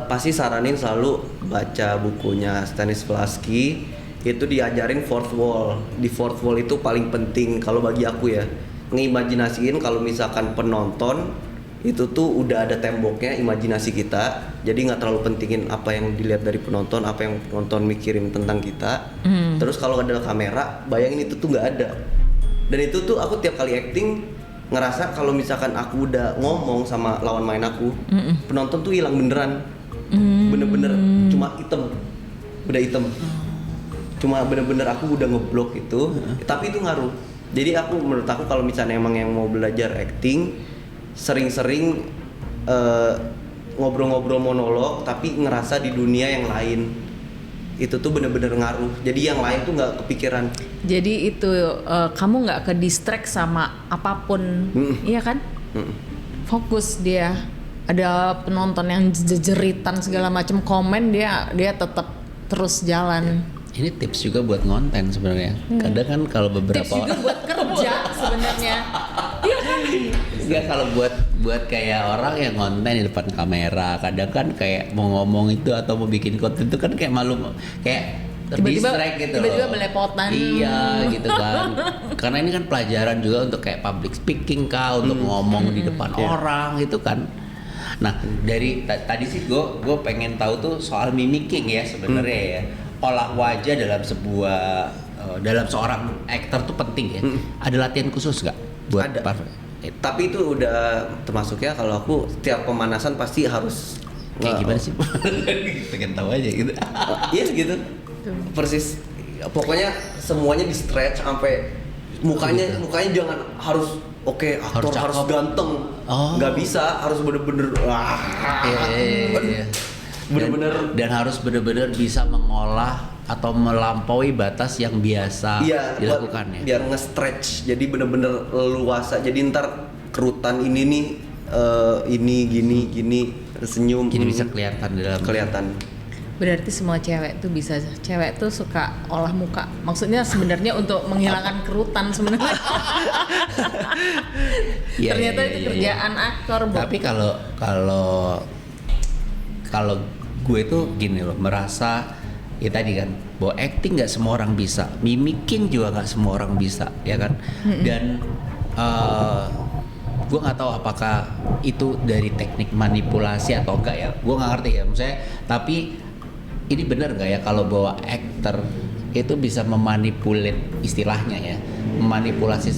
pasti saranin selalu baca bukunya Stanislavski. Itu diajarin fourth wall. Di fourth wall itu paling penting kalau bagi aku ya. Ngeimajinasiin kalau misalkan penonton itu tuh udah ada temboknya, imajinasi kita. Jadi nggak terlalu pentingin apa yang dilihat dari penonton, apa yang penonton mikirin tentang kita. Terus kalau ada kamera, bayangin itu tuh nggak ada. Dan itu tuh aku tiap kali acting ngerasa kalau misalkan aku udah ngomong sama lawan main aku, penonton tuh hilang beneran. Bener-bener cuma hitam, udah hitam. Cuma bener-bener aku udah ngeblok itu, tapi itu ngaruh. Jadi menurut aku kalau misalnya emang yang mau belajar acting, sering-sering ngobrol-ngobrol monolog tapi ngerasa di dunia yang lain. Itu tuh bener-bener ngaruh. Jadi yang lain tuh nggak kepikiran.
Jadi itu kamu nggak ke distract sama apapun, iya kan? Fokus dia. Ada penonton yang jeritan segala macam komen, dia tetap terus jalan.
Ini tips juga buat ngonten sebenarnya. Kadang kan kalau beberapa
Tips juga buat kerja sebenarnya. Iya kan?
Enggak, kalau buat kayak orang yang konten di depan kamera, kadang kan kayak mau ngomong itu atau mau bikin konten itu kan kayak malu, kayak terdistract gitu loh.
Tiba-tiba belepotan.
Iya gitu kan. Karena ini kan pelajaran juga untuk kayak public speaking kah, untuk ngomong di depan orang gitu kan. Nah, dari tadi sih gue pengen tahu tuh soal mimicking ya sebenarnya ya. Olah wajah dalam dalam seorang aktor tuh penting ya. Ada latihan khusus nggak buat
Ada.
Pavel?
Tapi itu udah termasuk ya, kalau aku setiap pemanasan pasti harus
Kayak gimana sih? Pengen tahu aja gitu.
Iya gitu. Persis. Pokoknya semuanya di stretch sampai mukanya jangan harus aktor
Harus
harus
cakep.
ganteng.
Oh.
Nggak bisa, harus bener-bener
Iya.
Bener-bener.
dan harus bener-bener bisa mengolah atau melampaui batas yang biasa
Iya,
dilakukan ya.
biar nge-stretch. Jadi bener-bener leluasa. Jadi ntar kerutan ini nih ini gini senyum.
Jadi bisa kelihatan di dalam.
kelihatan.
Berarti semua cewek tuh suka olah muka. Maksudnya sebenarnya untuk menghilangkan kerutan sebenarnya.
Iya,
Ternyata
iya,
itu
iya,
kerjaan aktor, Bo.
Tapi kalau gue tuh gini loh, merasa ya tadi kan bahwa acting nggak semua orang bisa, mimicking juga nggak semua orang bisa, ya kan. Dan gue nggak tahu apakah itu dari teknik manipulasi atau enggak ya. Gue nggak ngerti ya, maksudnya. Tapi ini benar nggak ya kalau bahwa aktor itu bisa memanipulit, istilahnya ya, memanipulasi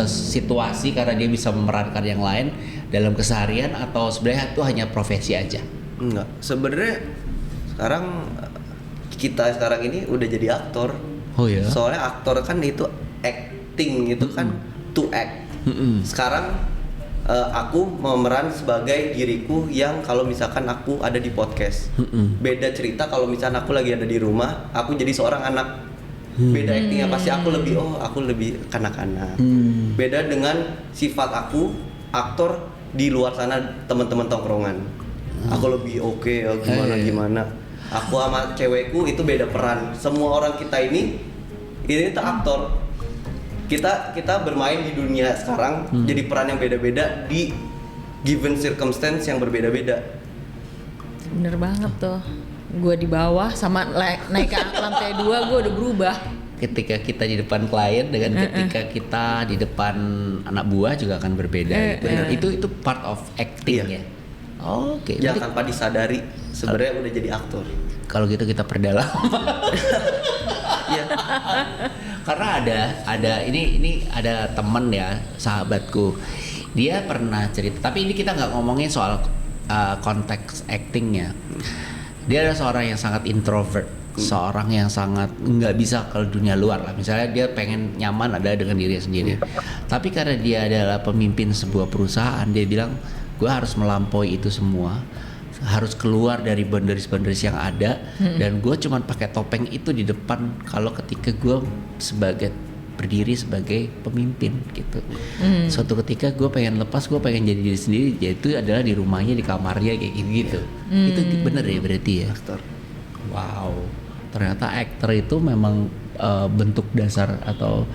situasi karena dia bisa memerankan yang lain dalam keseharian, atau sebenarnya itu hanya profesi aja?
Enggak. Sebenarnya kita sekarang ini udah jadi aktor.
Oh ya.
Soalnya aktor kan itu acting, itu kan to act. Sekarang aku memeran sebagai diriku yang kalau misalkan aku ada di podcast. Beda cerita kalau misalkan aku lagi ada di rumah, aku jadi seorang anak. Beda actingnya, pasti aku lebih kanak-kanak. Beda dengan sifat aku aktor di luar sana, teman-teman tongkrongan. Aku lebih gimana. Aku sama cewekku itu beda peran. Semua orang kita ini tuh aktor. Kita bermain di dunia sekarang jadi peran yang beda-beda di given circumstance yang berbeda-beda.
Bener banget tuh. Gue di bawah sama naik ke lantai 2 gue udah berubah.
Ketika kita di depan klien dengan ketika kita di depan anak buah juga akan berbeda. Gitu. Itu part of acting ya. Oke.
Ya tanpa disadari sebenarnya udah jadi aktor.
Kalau gitu kita perdalam.
Iya.
Karena ada ini ada temen ya, sahabatku. Dia pernah cerita, tapi ini kita nggak ngomongin soal konteks actingnya. Dia adalah seorang yang sangat introvert, seorang yang sangat nggak bisa ke dunia luar lah. Misalnya dia pengen nyaman ada dengan dirinya sendiri. Tapi karena dia adalah pemimpin sebuah perusahaan, dia bilang, gue harus melampaui itu semua, harus keluar dari boundaries yang ada, dan gue cuman pakai topeng itu di depan kalau ketika gue berdiri sebagai pemimpin gitu. Suatu ketika gue pengen lepas, gue pengen jadi diri sendiri, yaitu adalah di rumahnya, di kamarnya kayak gitu. Itu bener ya berarti ya.
Aktor.
Wow, ternyata aktor itu memang bentuk dasar atau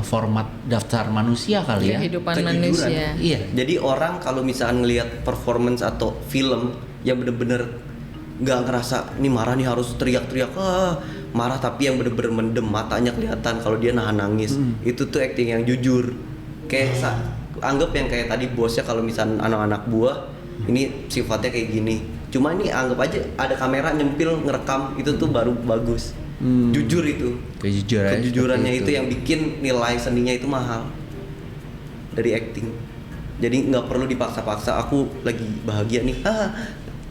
format daftar manusia kali ya.
Kehidupan
Kejujuran.
manusia.
Iya.
Jadi orang kalau misalkan ngelihat performance atau film yang bener-bener nggak ngerasa nih marah nih harus teriak-teriak marah, tapi yang bener-bener mendem, matanya kelihatan kalau dia nahan nangis, itu tuh acting yang jujur. Kayak anggap yang kayak tadi bosnya, kalau misalkan anak-anak buah ini sifatnya kayak gini, cuma ini anggap aja ada kamera nyempil ngerekam, itu tuh baru bagus. Jujur itu. Kejujurannya itu yang bikin nilai seninya itu mahal dari acting. Jadi nggak perlu dipaksa-paksa. Aku lagi bahagia nih,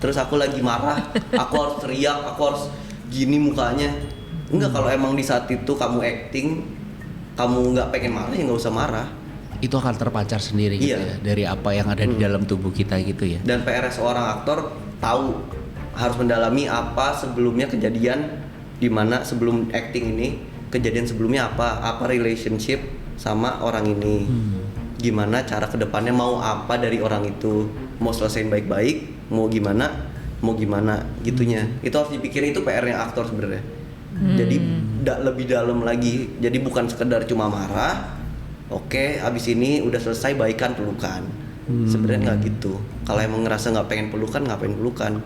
terus aku lagi marah, aku harus teriak, aku harus gini mukanya. Enggak, kalau emang di saat itu kamu acting, kamu nggak pengen marah ya nggak usah marah.
Itu akan terpancar sendiri gitu ya, dari apa yang ada di dalam tubuh kita gitu ya.
Dan PR seorang aktor tahu harus mendalami apa sebelumnya kejadian, dimana sebelum acting ini kejadian sebelumnya apa relationship sama orang ini, gimana cara kedepannya, mau apa dari orang itu, mau selesaiin baik-baik, mau gimana gitunya. Itu harus dipikirin, itu PR-nya aktor sebenarnya. Jadi lebih dalam lagi, jadi bukan sekedar cuma marah, oke abis ini udah selesai baikan pelukan. Sebenarnya nggak gitu. Kalau emang ngerasa nggak pengen pelukan, ngapain pelukan?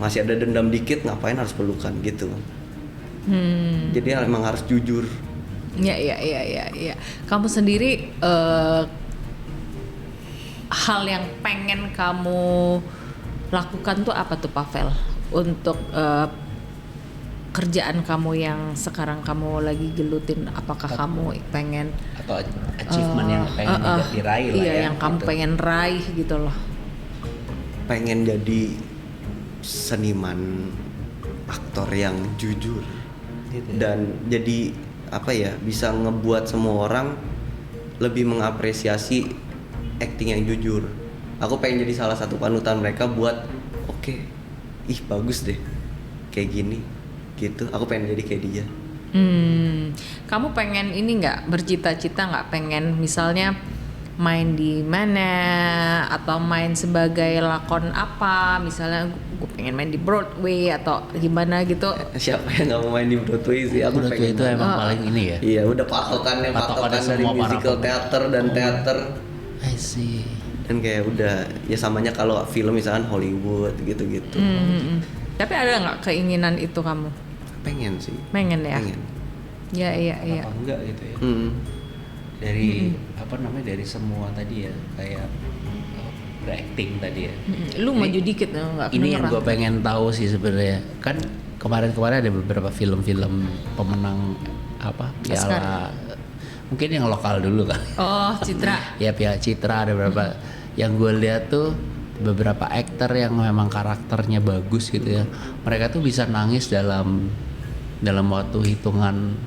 Masih ada dendam dikit, ngapain harus pelukan gitu. Jadi emang harus jujur.
Ya. Kamu sendiri hal yang pengen kamu lakukan tuh apa tuh, Pavel? Untuk kerjaan kamu yang sekarang kamu lagi gelutin, apakah kamu pengen
Atau achievement yang pengen diraih lah
iya,
ya.
yang kamu
gitu.
pengen raih gitu loh.
Pengen jadi seniman aktor yang jujur
Gitu ya.
dan jadi apa ya, bisa ngebuat semua orang lebih mengapresiasi acting yang jujur. Aku pengen jadi salah satu panutan mereka buat oke, ih bagus deh kayak gini gitu. Aku pengen jadi kayak dia.
Kamu pengen ini nggak, bercita-cita nggak pengen misalnya main di mana atau main sebagai lakon apa, misalnya gue pengen main di Broadway atau gimana gitu?
Siapa yang nggak mau main di Broadway sih? Aku
Broadway
pengen
itu emang paling ini ya.
Iya, udah patokan
Patokannya
dari
semua para
musical
pemain.
teater dan teater.
I see.
Dan kayak udah ya samanya kalau film misalkan Hollywood gitu-gitu.
Tapi ada nggak keinginan itu kamu?
Pengen sih.
Pengen ya?
Pengen.
Iya.
Apa enggak gitu ya. Dari apa namanya, dari semua tadi ya, kayak berakting tadi ya.
Lu maju dikit nggak
Ini yang
kedengeran.
gue pengen tahu sih sebenarnya. Kan kemarin ada beberapa film-film pemenang apa piala, mungkin yang lokal dulu kan.
Oh, Citra.
Ya Piala Citra ada beberapa. Yang gue lihat tuh beberapa aktor yang memang karakternya bagus gitu ya. Mereka tuh bisa nangis dalam waktu hitungan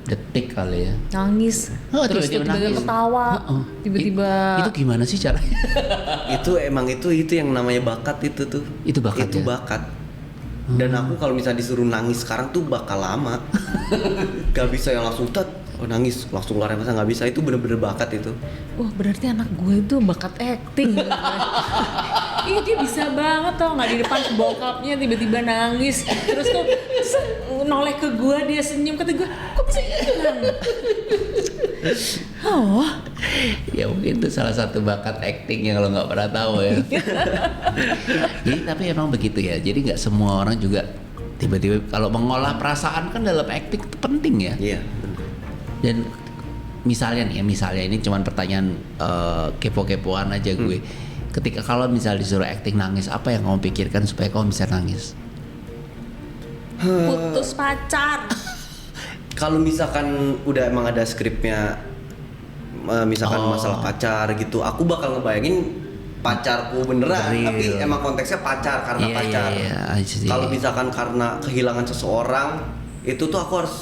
detik kali ya.
Nangis. Terus
Tiba-tiba
tiba-tiba
nangis.
ketawa. Tiba-tiba.
Itu gimana sih caranya?
itu yang namanya bakat itu tuh.
Itu bakat
Itu
ya?
bakat. Dan aku kalau misalnya disuruh nangis sekarang tuh bakal lama. Gak bisa yang langsung nangis langsung keluar masa, nggak bisa. Itu bener-bener bakat itu.
Wah, berarti anak gue itu bakat acting. Iya, dia bisa banget tau nggak, di depan bokapnya tiba-tiba nangis, terus tuh noleh ke gue, dia senyum, kata gue, kok bisa gitu kan? Oh,
Ya mungkin itu salah satu bakat acting yang lo nggak pernah tahu ya. Jadi tapi emang begitu ya. Jadi nggak semua orang juga tiba-tiba kalau mengolah perasaan kan dalam acting itu penting ya.
Iya, bener.
Dan misalnya ini cuman pertanyaan kepo-kepoan aja gue. Ketika kalau misalnya disuruh acting nangis, apa yang kamu pikirkan supaya kamu bisa nangis?
putus pacar.
Kalau misalkan udah emang ada skripnya, misalkan masalah pacar gitu, aku bakal ngebayangin pacarku beneran,
Real.
tapi emang konteksnya pacar karena
Iya,
pacar.
iya, I see.
Kalau misalkan karena kehilangan seseorang, itu tuh aku harus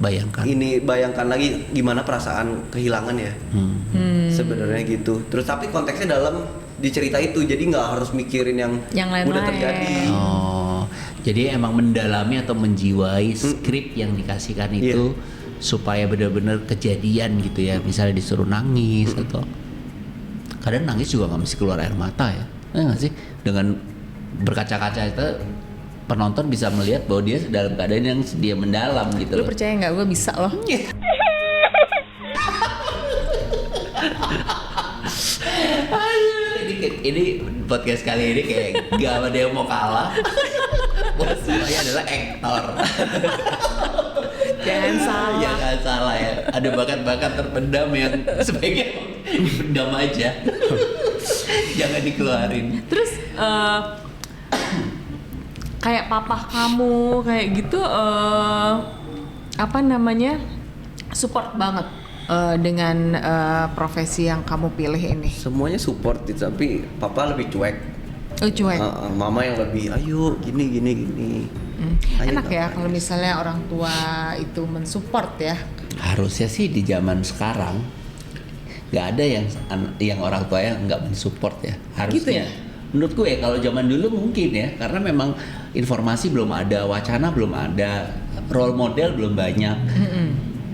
bayangkan lagi gimana perasaan kehilangan ya. Sebenarnya gitu. Terus tapi konteksnya dalam di cerita itu, jadi nggak harus mikirin yang
Yang
udah
lain-lain.
terjadi.
Oh, jadi emang mendalami atau menjiwai skrip yang dikasihkan itu supaya benar-benar kejadian gitu ya. Misalnya disuruh nangis atau kadang nangis juga nggak mesti keluar air mata ya, nggak sih? Dengan berkaca-kaca itu penonton bisa melihat bahwa dia dalam keadaan yang dia mendalam gitu
Lu
loh.
percaya nggak, gue bisa loh.
Ini podcast kali ini kayak gak ada yang mau kalah. Buat semuanya adalah aktor.
Jangan salah.
Jangan salah ya. Ada bakat-bakat terpendam yang sebaiknya dipendam aja. Jangan dikeluarin.
Terus kayak papa kamu kayak gitu, apa namanya, support banget dengan profesi yang kamu pilih ini.
Semuanya support, tapi papa lebih cuek.
Oh, cuek.
Mama yang lebih ayo gini. Ayo,
Enak ya
ngapain?
kalau misalnya orang tua itu mensupport ya.
Harusnya sih di zaman sekarang nggak ada yang orang tua yang nggak mensupport ya. Harusnya.
Gitu ya?
Menurut gue ya, kalau zaman dulu mungkin ya, karena memang informasi belum ada, wacana belum ada, role model belum banyak.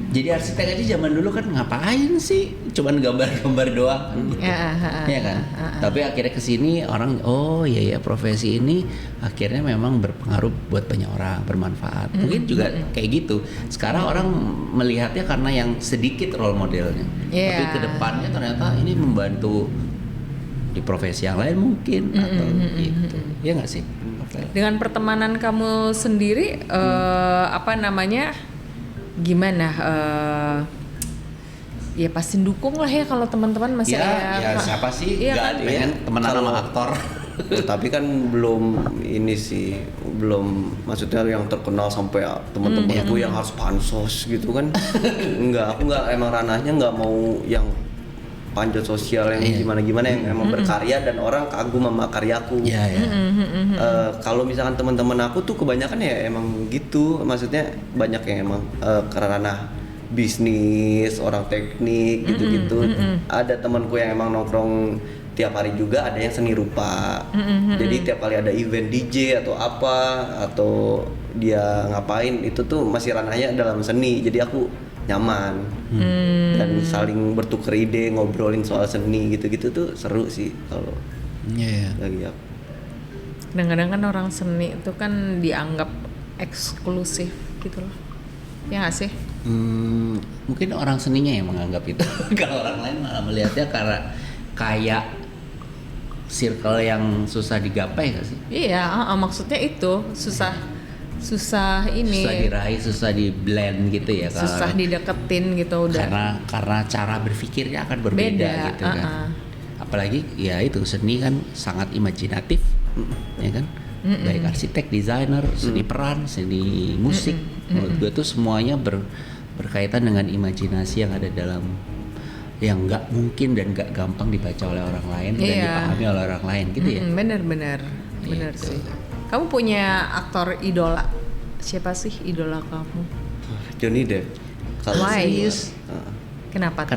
Jadi arsitek aja zaman dulu kan ngapain sih? Cuman gambar-gambar doang kan gitu. Iya kan? Tapi akhirnya kesini orang, oh iya ya, profesi ini akhirnya memang berpengaruh buat banyak orang, bermanfaat. Mungkin juga kayak gitu. Sekarang orang melihatnya karena yang sedikit role modelnya. Tapi
Iya.
kedepannya ternyata ini membantu di profesi yang lain mungkin atau gitu. Iya nggak sih?
Dengan pertemanan kamu sendiri, apa namanya, gimana? Ya pasti dukung lah ya kalau teman-teman masih
Ya siapa sih
Iya
nggak
kan?
pengen temenan sama aktor?
Tapi kan belum ini sih, belum maksudnya yang terkenal sampai teman-temanku yang harus pansos gitu kan. Aku nggak, emang ranahnya nggak mau yang panjat sosial yang gimana-gimana, yang emang berkarya dan orang kagum sama karyaku.
Iya ya.
Kalau misalkan teman-teman aku tuh kebanyakan ya emang gitu, maksudnya banyak yang emang ke ranah bisnis, orang teknik gitu-gitu. Ada temanku yang emang nongkrong tiap hari juga, ada yang seni rupa. Jadi tiap kali ada event DJ atau apa atau dia ngapain itu tuh masih ranahnya dalam seni. Jadi aku nyaman dan saling bertukar ide, ngobrolin soal seni gitu-gitu tuh seru sih kalau lagi aku.
Kadang-kadang kan orang seni itu kan dianggap eksklusif gitu loh. Ya nggak sih?
Mungkin orang seninya yang menganggap itu. Kalau orang lain malah melihatnya karena kayak circle yang susah digapai nggak sih?
Iya, maksudnya itu susah ini.
Susah diraih, susah di blend gitu ya.
Susah dideketin gitu udah.
Karena cara berpikirnya akan berbeda
Beda,
gitu kan. Apalagi ya itu seni kan sangat imajinatif, ya kan. Baik arsitek, desainer, seni peran, seni musik. Menurut gue tuh semuanya berkaitan dengan imajinasi yang ada dalam, yang nggak mungkin dan nggak gampang dibaca oleh orang lain dan dipahami oleh orang lain gitu ya.
Bener
Gitu.
sih. Kamu punya aktor idola? Siapa sih idola kamu?
Johnny Depp. Kalau
Why?
serius,
Kenapa?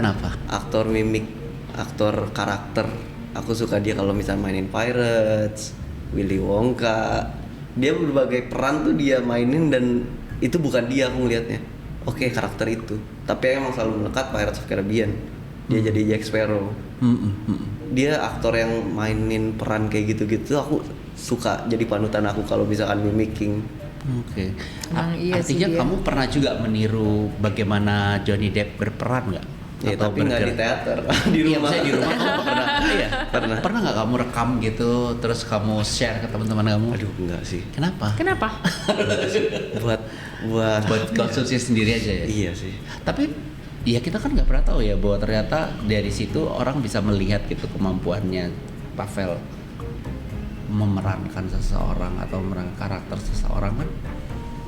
aktor mimik, aktor karakter. Aku suka dia kalau misalnya mainin Pirates, Willy Wonka. Dia berbagai peran tuh dia mainin dan itu bukan dia aku ngelihatnya. Oke, karakter itu. Tapi emang selalu melekat Pirates of Caribbean. Dia jadi Jack Sparrow. Dia aktor yang mainin peran kayak gitu-gitu aku suka, jadi panutan aku kalau misalkan mimicking.
Oke.
Emang iya sih
Artinya
dia.
kamu pernah juga meniru bagaimana Johnny Depp berperan nggak?
Ya, tapi nggak di teater, di
Iya,
rumah.
maksudnya di rumah kamu pernah? Iya. Pernah nggak kamu rekam gitu, terus kamu share ke teman-teman kamu?
Aduh, enggak sih.
Kenapa?
buat
Konsumsi sendiri aja ya.
Iya sih.
Tapi ya kita kan nggak pernah tahu ya bahwa ternyata dari situ orang bisa melihat gitu kemampuannya Pavel memerankan seseorang atau memerankan karakter seseorang kan.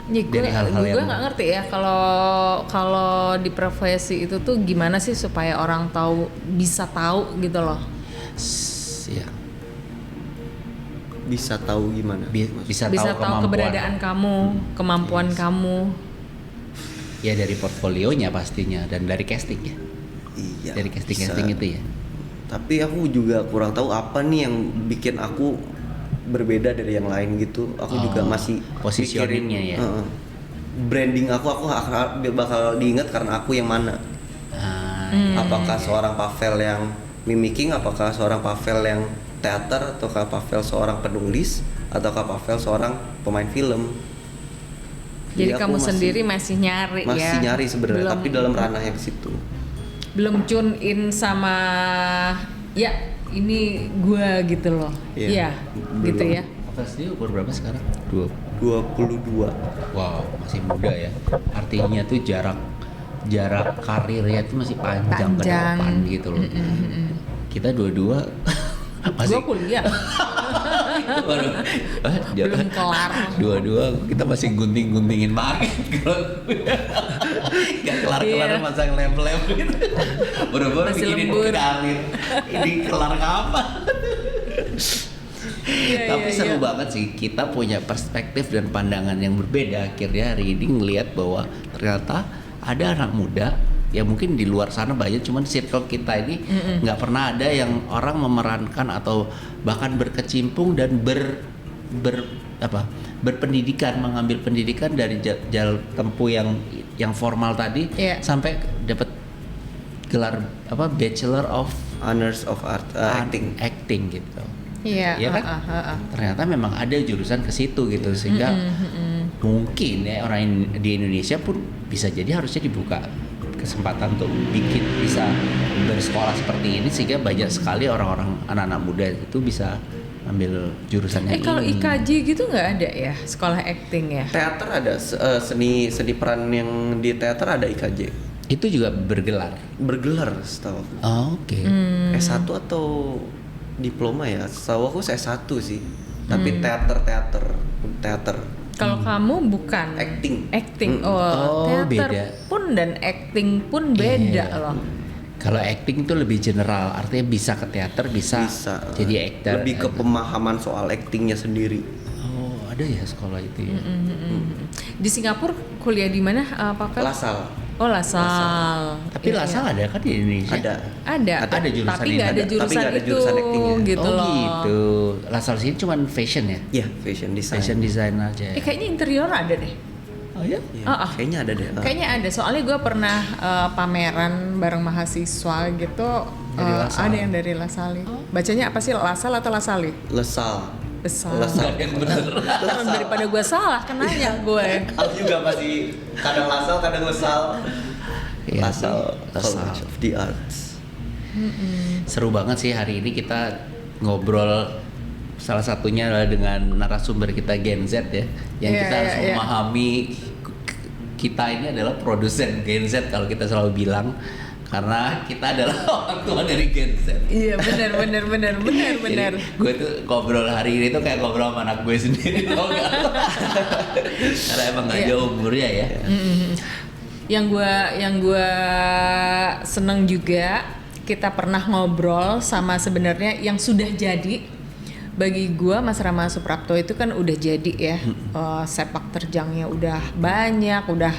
Ya,
Dari hal-hal
gue
yang-
nggak ngerti ya kalau di profesi itu tuh gimana sih supaya orang bisa tahu gitu loh.
Ya,
Bisa tahu gimana?
bisa
Bisa
tahu
tahu
kemampuan.
keberadaan kamu, kemampuan kamu.
Ya dari portfolionya pastinya dan dari casting ya.
Iya.
Dari casting
bisa.
itu ya.
Tapi aku juga kurang tahu apa nih yang bikin aku berbeda dari yang lain gitu. Aku juga masih
positioningnya
mikirin,
ya.
branding aku bakal diingat karena aku yang mana. Apakah seorang Pavel yang mimicking, apakah seorang Pavel yang teater, ataukah Pavel seorang penulis, ataukah Pavel seorang pemain film.
Jadi
aku
kamu sendiri masih nyari ya.
masih nyari sebenarnya,
Belum-
tapi dalam ranah yang ke situ.
belum tune in sama ya ini gua gitu loh.
Iya,
Iya, gitu
belum.
ya.
Pavel sendiri umur berapa sekarang?
22.
Wow, masih muda ya. Artinya tuh jarak karirnya tuh masih panjang ke
Panjang.
depan gitu loh. Kita dua-dua masih
Gua kuliah.
baru
Belum kelar.
Dua-dua kita masih gunting-guntingin banget. Gak kelar-kelar
Iya.
masang lem-lem gitu. Baru-baru
Masih
bikinin
lembur.
karir. Ini kelar kapan? Tapi
iya,
seru
iya.
banget sih, kita punya perspektif dan pandangan yang berbeda. Akhirnya hari ini ngelihat bahwa ternyata ada anak muda ya mungkin di luar sana banyak, cuman circle kita ini nggak pernah ada yang orang memerankan atau bahkan berkecimpung dan berpendidikan, mengambil pendidikan dari jalur tempuh yang formal tadi
Iya.
sampai dapat gelar Bachelor of
Honors of Art, acting.
acting gitu.
Iya,
Iya kan? Ternyata memang ada jurusan ke situ gitu, sehingga mungkin ya orang di Indonesia pun bisa jadi harusnya dibuka kesempatan untuk bisa bersekolah seperti ini, sehingga banyak sekali orang-orang anak-anak muda itu bisa ambil jurusannya ini.
Kalau IKJ gitu nggak ada ya sekolah acting ya?
Teater ada seni peran yang di teater ada IKJ.
Itu juga bergelar.
Bergelar setahu aku.
Oh, oke.
S1 atau diploma ya? Setahu aku S1 sih. Tapi teater.
Kalau kamu bukan
Acting.
acting.
Oh,
teater
beda.
pun dan acting pun beda
Iya.
loh.
Kalau acting itu lebih general, artinya bisa ke teater, bisa jadi aktor.
Lebih ke pemahaman soal actingnya sendiri.
Oh, ada ya sekolah itu ya.
Di Singapura kuliah di mana, Pavel?
Lasal.
Oh, LaSalle.
Tapi
Iya,
LaSalle ada kan di Indonesia?
Ada.
Ada jurusan
tapi
ini.
nggak ada
Ada,
jurusan
tapi nggak ada
itu
jurusan actingnya.
gitu
Oh
loh.
gitu. LaSalle sini cuma fashion ya?
Iya, fashion design.
Fashion design aja.
Kayaknya interior ada deh.
Oh ya?
Iya,
Ah, ah.
kayaknya ada deh.
Kayaknya ada, soalnya gue pernah pameran bareng mahasiswa gitu.
Dari LaSalle.
Ada yang dari LaSalle. Bacanya apa sih, LaSalle atau LaSalle?
LaSalle.
Besar.
LaSalle.
yang bener.
Daripada gue salah, kan nanya gue.
Aku juga masih kadang LaSalle, kadang LaSalle.
Iya,
LaSalle
LaSalle.
College of the Arts.
Seru banget sih hari ini kita ngobrol, salah satunya adalah dengan narasumber kita Gen Z ya, yang
Iya,
kita harus
iya, iya.
memahami kita ini adalah produsen Gen Z kalau kita selalu bilang, karena kita adalah orang tua dari Gen Z.
Iya, benar.
Jadi gue tuh ngobrol hari ini tuh kayak ngobrol sama anak gue sendiri, tau gak? Karena emang gak
Iya.
jauh umurnya ya.
Yang gue seneng juga, kita pernah ngobrol sama sebenarnya yang sudah jadi. Bagi gue Mas Rama Suprapto itu kan udah jadi ya, sepak terjangnya udah banyak, udah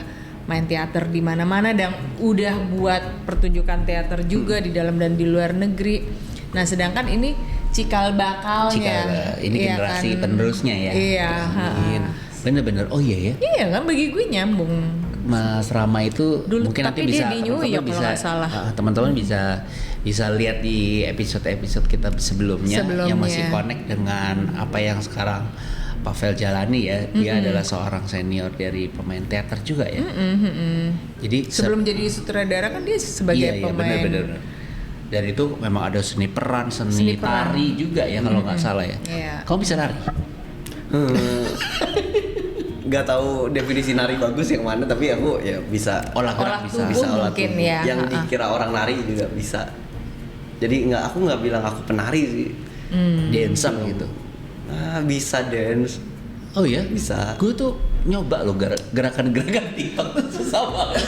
main teater di mana-mana dan udah buat pertunjukan teater juga di dalam dan di luar negeri. Nah, sedangkan ini cikal bakalnya.
Ini
iya
generasi
kan?
penerusnya ya.
Iya.
Amin. Bener-bener. Oh iya ya.
Iya kan, bagi gue nyambung.
Mas Rama itu
Dulu,
mungkin
tapi
nanti
dia
bisa
di New York kalau nggak salah.
teman-teman bisa lihat di episode-episode kita sebelumnya yang masih connect dengan apa yang sekarang Pavel jalani ya. Dia adalah seorang senior dari pemain teater juga ya. Jadi
Sebelum jadi sutradara kan dia sebagai
iya,
pemain.
bener. Dan itu memang ada seni peran, seni
Seni peran.
tari juga ya kalau nggak salah ya.
Iya.
Kamu bisa nari?
Gak tahu definisi nari bagus yang mana, tapi aku ya bisa
Olah gerak
Olah
bisa.
tubuh
bisa olah
mungkin
tubuh.
ya.
Yang dikira orang nari juga bisa. Jadi aku nggak bilang aku penari sih.
Dancer gitu.
Bisa dance.
Oh iya?
Bisa.
Gue tuh nyoba loh gerakan-gerakan TikTok tuh susah banget.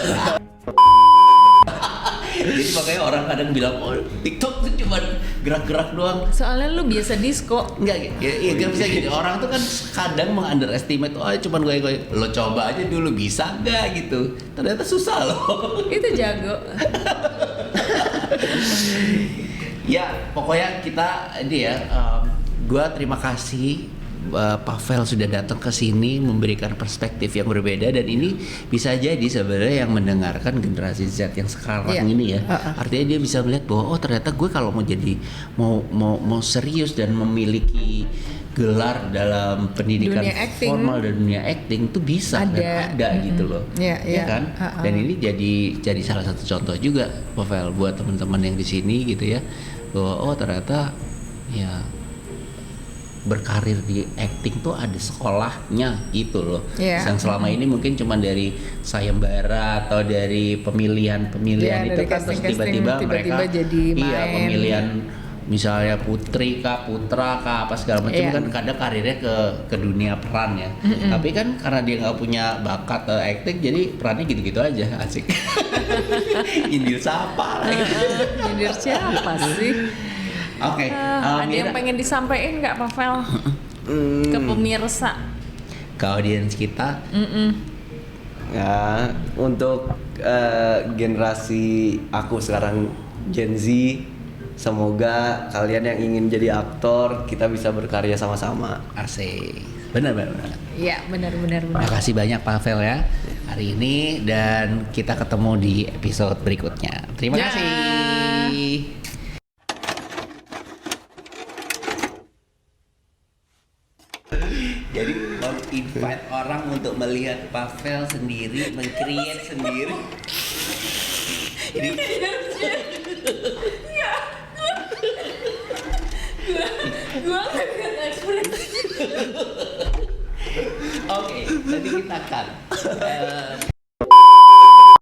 Jadi makanya orang kadang bilang, oh TikTok tuh cuma gerak-gerak doang.
Soalnya lu biasa disco.
Enggak, ya gak bisa gitu. Orang tuh kan kadang meng-underestimate, oh cuma gue. Lo coba aja dulu, bisa nggak gitu. Ternyata susah loh.
Itu jago.
Ya, pokoknya kita ini ya, gue terima kasih Pavel sudah datang ke sini memberikan perspektif yang berbeda, dan ini bisa jadi sebenarnya yang mendengarkan generasi Z yang sekarang
Iya.
ini ya. Artinya dia bisa melihat bahwa oh ternyata gue kalau mau serius dan memiliki gelar dalam pendidikan
Dunia acting.
formal dan dunia acting tuh bisa dan ada gitu loh.
Iya,
Ya
iya.
kan? Dan ini jadi salah satu contoh juga Pavel buat teman-teman yang di sini gitu ya, bahwa oh ternyata ya berkarir di acting tuh ada sekolahnya gitu loh.
Iya.
Yang selama ini mungkin cuma dari sayembara atau dari pemilihan
Iya,
itu
dari
kan, terus
casting-casting,
tiba-tiba
tiba-tiba
mereka
jadi
iya
main.
pemilihan misalnya putri kah, putra kah, apa segala macam
Iya.
kan kadang karirnya ke dunia peran ya. Tapi kan karena dia nggak punya bakat acting, jadi perannya gitu-gitu aja, asik. Indir siapa lagi?
Nyindir siapa sih?
Oke,
Ada yang pengen disampaikan nggak, Pavel? Ke pemirsa.
ke audiens kita.
Ya, untuk generasi aku sekarang Gen Z, semoga kalian yang ingin jadi aktor kita bisa berkarya sama-sama.
Asik. Benar.
Iya, benar.
Makasih banyak Pavel ya hari ini, dan kita ketemu di episode berikutnya. Terima
Ya.
kasih. Jadi mau invite orang untuk melihat Pavel sendiri, meng-create sendiri. Jadi
Gua nggak ekspresi.
oke, nanti kita akan